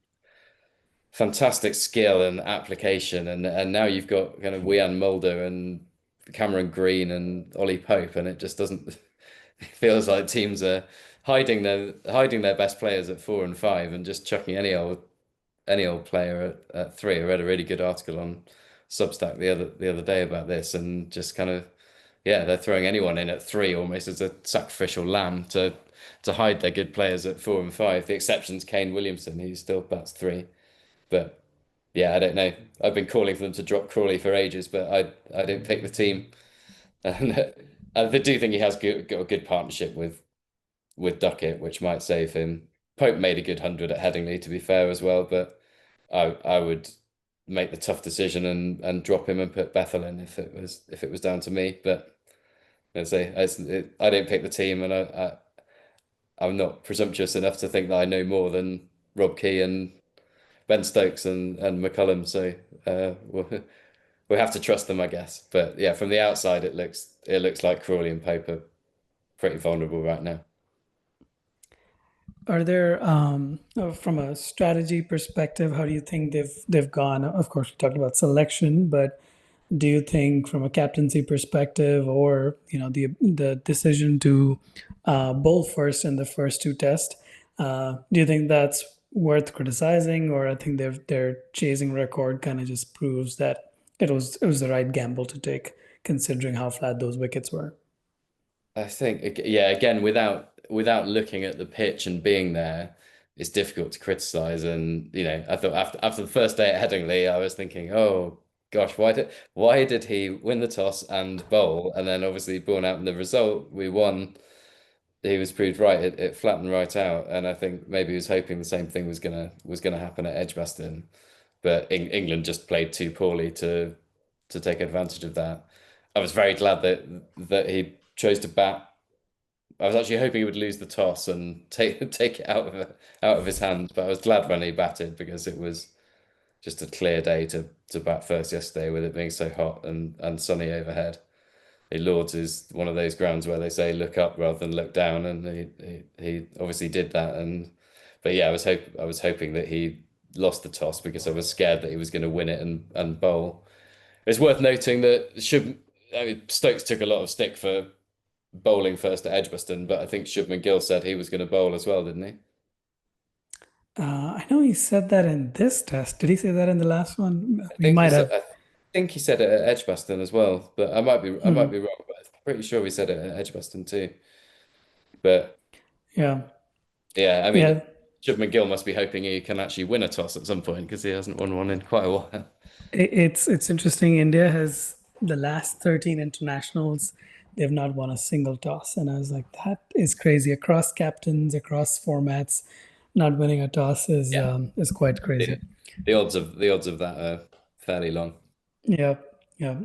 Speaker 2: fantastic skill and application, and now you've got kind of Wian Mulder and Cameron Green and Ollie Pope, and it just doesn't it feels like teams are hiding their best players at 4 and 5 and just chucking any old player at 3. I read a really good article on Substack the other day about this, and just kind of they're throwing anyone in at 3 almost as a sacrificial lamb to hide their good players at 4 and 5. The exception's Kane Williamson, who still bats 3. But yeah, I don't know. I've been calling for them to drop Crawley for ages, but I don't pick the team. And I do think he has got a good partnership with Duckett, which might save him. Pope made a good 100 at Headingley, to be fair as well, but I would make the tough decision and drop him and put Bethel in if it was down to me. But let's say I don't pick the team, and I'm not presumptuous enough to think that I know more than Rob Key and Ben Stokes and McCullum. So we have to trust them, I guess. But yeah, from the outside, it looks like Crawley and Pope are pretty vulnerable right now.
Speaker 1: Are there, from a strategy perspective, how do you think they've gone? Of course, we talked about selection, but do you think from a captaincy perspective, or the decision to bowl first in the first 2 tests, do you think that's worth criticizing, or I think their chasing record kind of just proves that it was the right gamble to take, considering how flat those wickets were?
Speaker 2: I think, yeah, again, without looking at the pitch and being there, it's difficult to criticize. And I thought after the first day at Headingley, I was thinking, oh gosh, why did he win the toss and bowl, and then obviously borne out in the result we won. He was proved right. It flattened right out, and I think maybe he was hoping the same thing was gonna happen at Edgbaston, but England just played too poorly to take advantage of that. I was very glad that he chose to bat. I was actually hoping he would lose the toss and take it out of his hands, but I was glad when he batted, because it was just a clear day to bat first yesterday, with it being so hot and sunny overhead. Lords is one of those grounds where they say look up rather than look down, and he obviously did that. But yeah, I was hoping that he lost the toss, because I was scared that he was going to win it and bowl. It's worth noting that Stokes took a lot of stick for bowling first at Edgbaston, but I think Shubman Gill said he was going to bowl as well, didn't he?
Speaker 1: I know he said that in this test. Did he say that in the last one?
Speaker 2: I
Speaker 1: We
Speaker 2: think
Speaker 1: might have.
Speaker 2: I think he said it at Edgbaston as well, but I might be wrong. But I'm pretty sure we said it at Edgbaston too. But
Speaker 1: Yeah.
Speaker 2: yeah, I mean,
Speaker 1: Yeah.
Speaker 2: Shubman Gill must be hoping he can actually win a toss at some point, because he hasn't won one in quite a while.
Speaker 1: It's interesting. India has the last 13 internationals. They've not won a single toss. And I was like, that is crazy. Across captains, across formats, not winning a toss
Speaker 2: Yeah,
Speaker 1: is quite crazy.
Speaker 2: the odds of that are fairly long.
Speaker 1: Yeah. Yeah.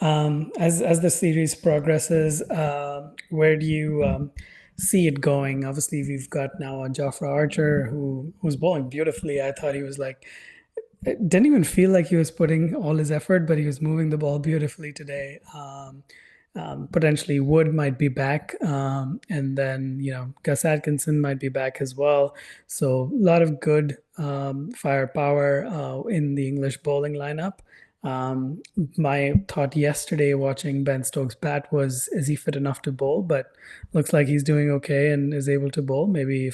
Speaker 1: As the series progresses, where do you see it going? Obviously, we've got now a Jofra Archer who's bowling beautifully. I thought he was like, it didn't even feel like he was putting all his effort, but he was moving the ball beautifully today. Potentially Wood might be back, and then Gus Atkinson might be back as well. So a lot of good firepower in the English bowling lineup. My thought yesterday watching Ben Stokes bat was, is he fit enough to bowl? But looks like he's doing okay and is able to bowl. Maybe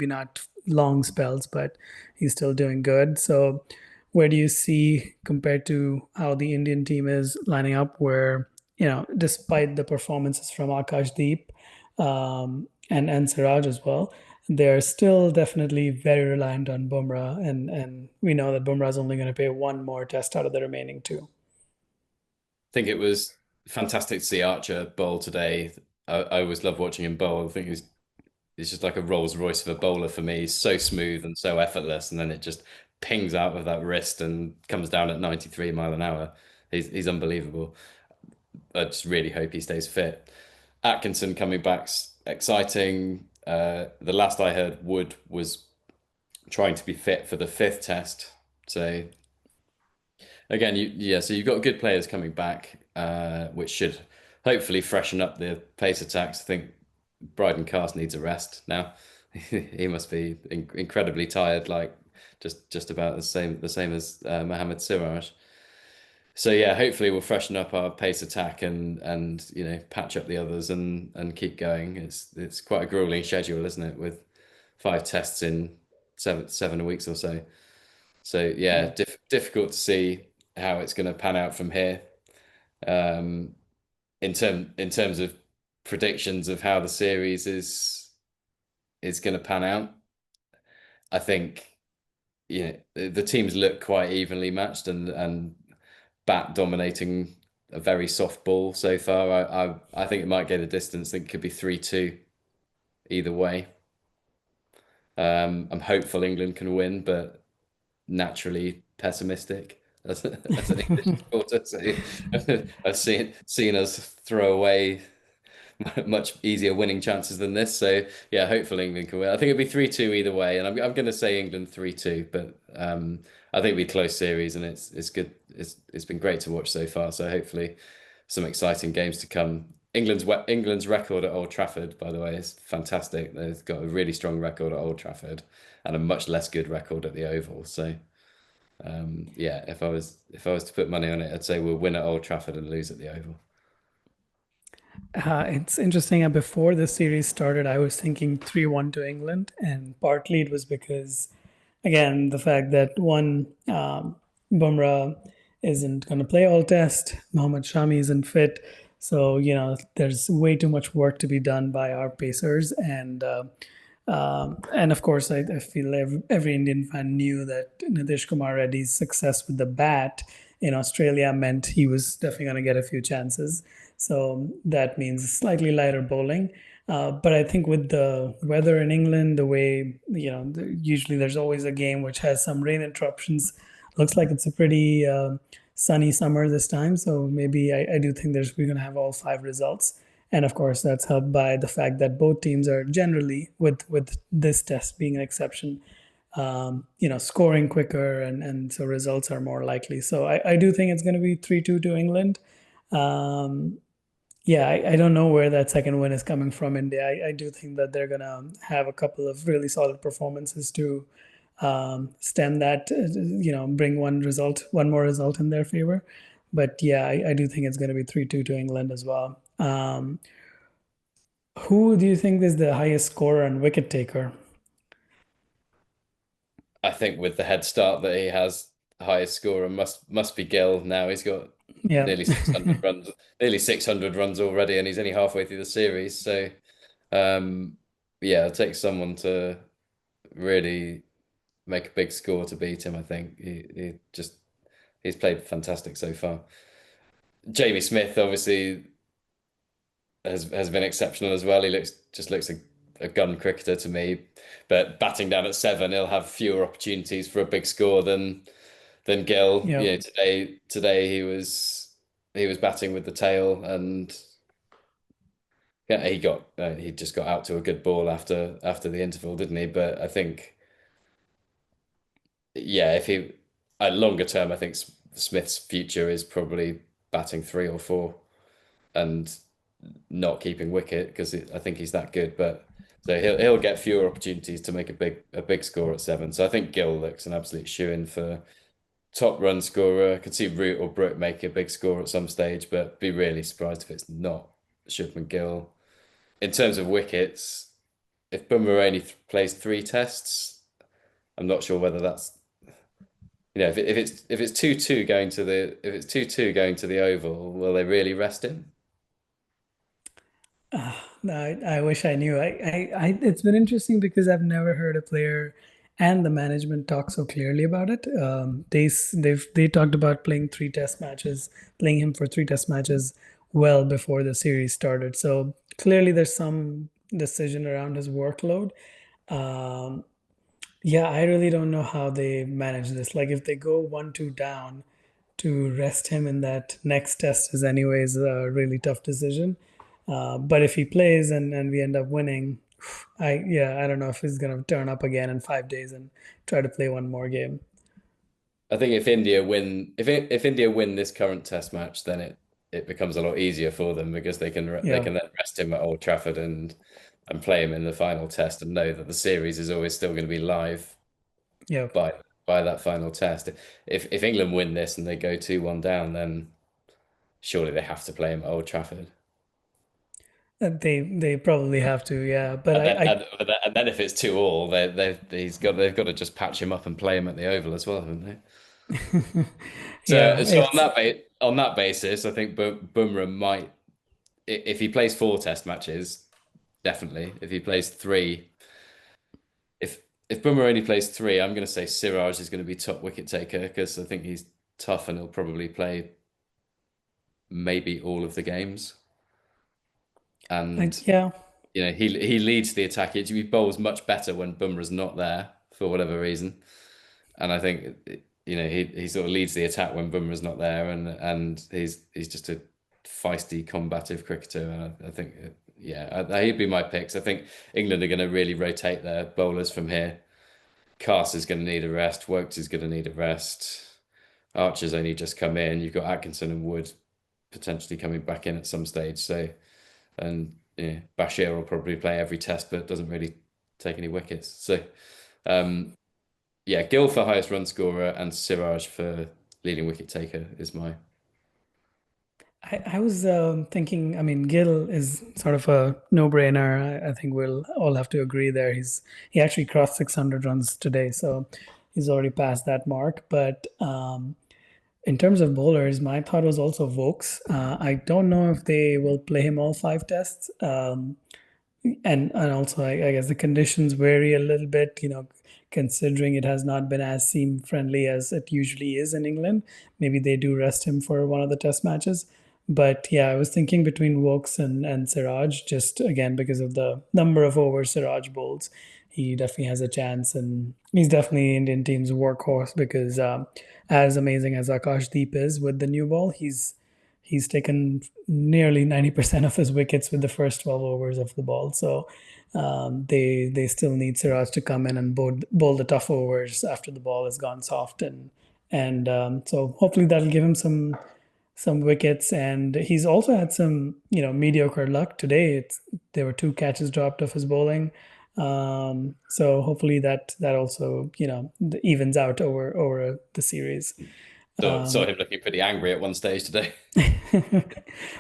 Speaker 1: not long spells, but he's still doing good. So where do you see, compared to how the Indian team is lining up, where despite the performances from Akashdeep, and Siraj as well, they're still definitely very reliant on Bumrah, and we know that Bumrah is only going to play one more test out of the remaining two.
Speaker 2: I think it was fantastic to see Archer bowl today. I always love watching him bowl. I think he's just like a Rolls Royce of a bowler for me. He's so smooth and so effortless, and then it just pings out of that wrist and comes down at 93 mile an hour. He's unbelievable. I just really hope he stays fit. Atkinson coming back's exciting. The last I heard, Wood was trying to be fit for the fifth test. So again, so you've got good players coming back, which should hopefully freshen up the pace attacks. I think Bryden Cast needs a rest now. He must be incredibly tired, like just about the same as Mohammad Siraj. So yeah, hopefully we'll freshen up our pace attack and patch up the others and keep going. It's quite a grueling schedule, isn't it, with 5 tests in seven weeks or so. So yeah, difficult to see how it's going to pan out from here. Um, in terms of predictions of how the series is going to pan out, I think the teams look quite evenly matched and bat dominating a very soft ball so far. I think it might get a distance. I think it could be 3-2 either way. I'm hopeful England can win, but naturally pessimistic as an English supporter. So I've seen us throw away much easier winning chances than this. So yeah, hopefully England can win. I think it'll be 3-2 either way, and I'm going to say England 3-2. But I think it'll be a close series, and it's good. It's been great to watch so far. So hopefully some exciting games to come. England's record at Old Trafford, by the way, is fantastic. They've got a really strong record at Old Trafford and a much less good record at the Oval. So yeah, if I was to put money on it, I'd say we'll win at Old Trafford and lose at the Oval.
Speaker 1: It's interesting. Before the series started, I was thinking 3-1 to England, and partly it was because, again, the fact that one, Bumrah isn't going to play all test, Mohammad Shami isn't fit. So, there's way too much work to be done by our pacers. And of course, I feel every Indian fan knew that Nitish Kumar Reddy's success with the bat in Australia meant he was definitely going to get a few chances. So that means slightly lighter bowling. But I think with the weather in England, the way, usually there's always a game which has some rain interruptions. Looks like it's a pretty sunny summer this time. So maybe I do think we're going to have all five results. And of course, that's helped by the fact that both teams are generally, with this test being an exception, scoring quicker, and so results are more likely. So I do think it's going to be 3-2 to England. Yeah, I don't know where that second win is coming from, India. I do think that they're going to have a couple of really solid performances to stem that, bring one more result in their favor. But yeah, I do think it's going to be 3-2 to England as well. Who do you think is the highest scorer and wicket taker?
Speaker 2: I think with the head start that he has, the highest scorer must be Gill now. He's got
Speaker 1: Yeah.
Speaker 2: nearly 600 runs, nearly 600 runs already, and he's only halfway through the series. So, yeah, it'll take someone to really make a big score to beat him. I think he's played fantastic so far. Jamie Smith obviously has been exceptional as well. He looks a gun cricketer to me, but batting down at 7, he'll have fewer opportunities for a big score than Gill.
Speaker 1: Yeah.
Speaker 2: Today he was batting with the tail, and yeah, he just got out to a good ball after the interval, didn't he? But I think, yeah, if he at longer term, I think Smith's future is probably batting 3 or 4 and not keeping wicket, because I think he's that good. But so he'll get fewer opportunities to make a big score at 7. So I think Gill looks an absolute shoe-in for top run scorer. I could see Root or Brook make a big score at some stage, but be really surprised if it's not Shubman Gill. In terms of wickets, if Bumrah only plays 3 tests, I'm not sure whether that's, if it's 2-2 going to the Oval, will they really rest him?
Speaker 1: I wish I knew. It's been interesting because I've never heard a player and the management talk so clearly about it. They talked about playing 3 test matches, playing him for 3 test matches well before the series started. So clearly there's some decision around his workload. Um, yeah, I really don't know how they manage this. Like if they go 1-2 down, to rest him in that next test is anyways a really tough decision. But if he plays and we end up winning, I don't know if he's gonna turn up again in 5 days and try to play one more game.
Speaker 2: I think if India win this current Test match, then it becomes a lot easier for them because they
Speaker 1: Yeah,
Speaker 2: can then rest him at Old Trafford and play him in the final test and know that the series is always still going to be live
Speaker 1: yeah.
Speaker 2: by by that final test. If England win this and they go 2-1 down, then surely they have to play him at Old Trafford.
Speaker 1: They probably have to, yeah. But
Speaker 2: And then
Speaker 1: I
Speaker 2: and then if it's 2-2, they've got to just patch him up and play him at the Oval as well, haven't they?
Speaker 1: yeah,
Speaker 2: So
Speaker 1: it's
Speaker 2: on that basis, I think Bumrah might, if he plays 4 Test matches, definitely. If he plays three, if if Bumrah only plays three, I'm going to say Siraj is going to be top wicket taker because I think he's tough and he'll probably play maybe all of the games. And
Speaker 1: yeah.
Speaker 2: he leads the attack. He bowls much better when Bumrah's not there for whatever reason. And I think he sort of leads the attack when Bumrah's not there, and he's just a feisty, combative cricketer. And I think he'd be my picks. I think England are going to really rotate their bowlers from here. Cast is going to need a rest. Wokes is going to need a rest. Archer's only just come in. You've got Atkinson and Wood potentially coming back in at some stage. So, and Bashir will probably play every test, but doesn't really take any wickets. So, um, yeah, Gill for highest run scorer and Siraj for leading wicket taker is my.
Speaker 1: I was thinking, I mean, Gill is sort of a no-brainer. I think we'll all have to agree there. He actually crossed 600 runs today, so he's already passed that mark. But in terms of bowlers, my thought was also Vokes. I don't know if they will play him all 5 tests. And also I guess the conditions vary a little bit, considering it has not been as seam friendly as it usually is in England. Maybe they do rest him for one of the test matches. But yeah, I was thinking between Wokes and Siraj, just again because of the number of overs Siraj bowls. He definitely has a chance, and he's definitely Indian team's workhorse because as amazing as Akashdeep is with the new ball, he's taken nearly 90% of his wickets with the first 12 overs of the ball. So they still need Siraj to come in and bowl the tough overs after the ball has gone soft, and so hopefully that'll give him some wickets. And he's also had some mediocre luck today. There were 2 catches dropped off his bowling. So hopefully that also evens out over the series.
Speaker 2: Saw
Speaker 1: Um,
Speaker 2: him looking pretty angry at one stage today.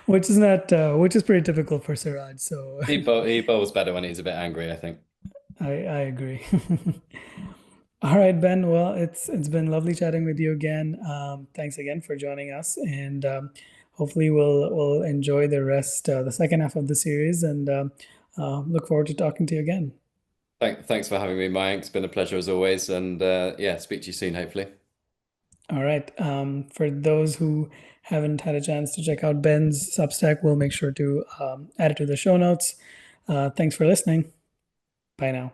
Speaker 1: which is pretty typical for Siraj. So
Speaker 2: He bowls better when he's a bit angry, I think.
Speaker 1: I agree. All right, Ben. Well, it's been lovely chatting with you again. Thanks again for joining us, and hopefully we'll enjoy the second half of the series, and look forward to talking to you again.
Speaker 2: Thanks for having me, Mayank. It's been a pleasure as always, and yeah, speak to you soon, hopefully.
Speaker 1: All right. For those who haven't had a chance to check out Ben's Substack, we'll make sure to add it to the show notes. Thanks for listening. Bye now.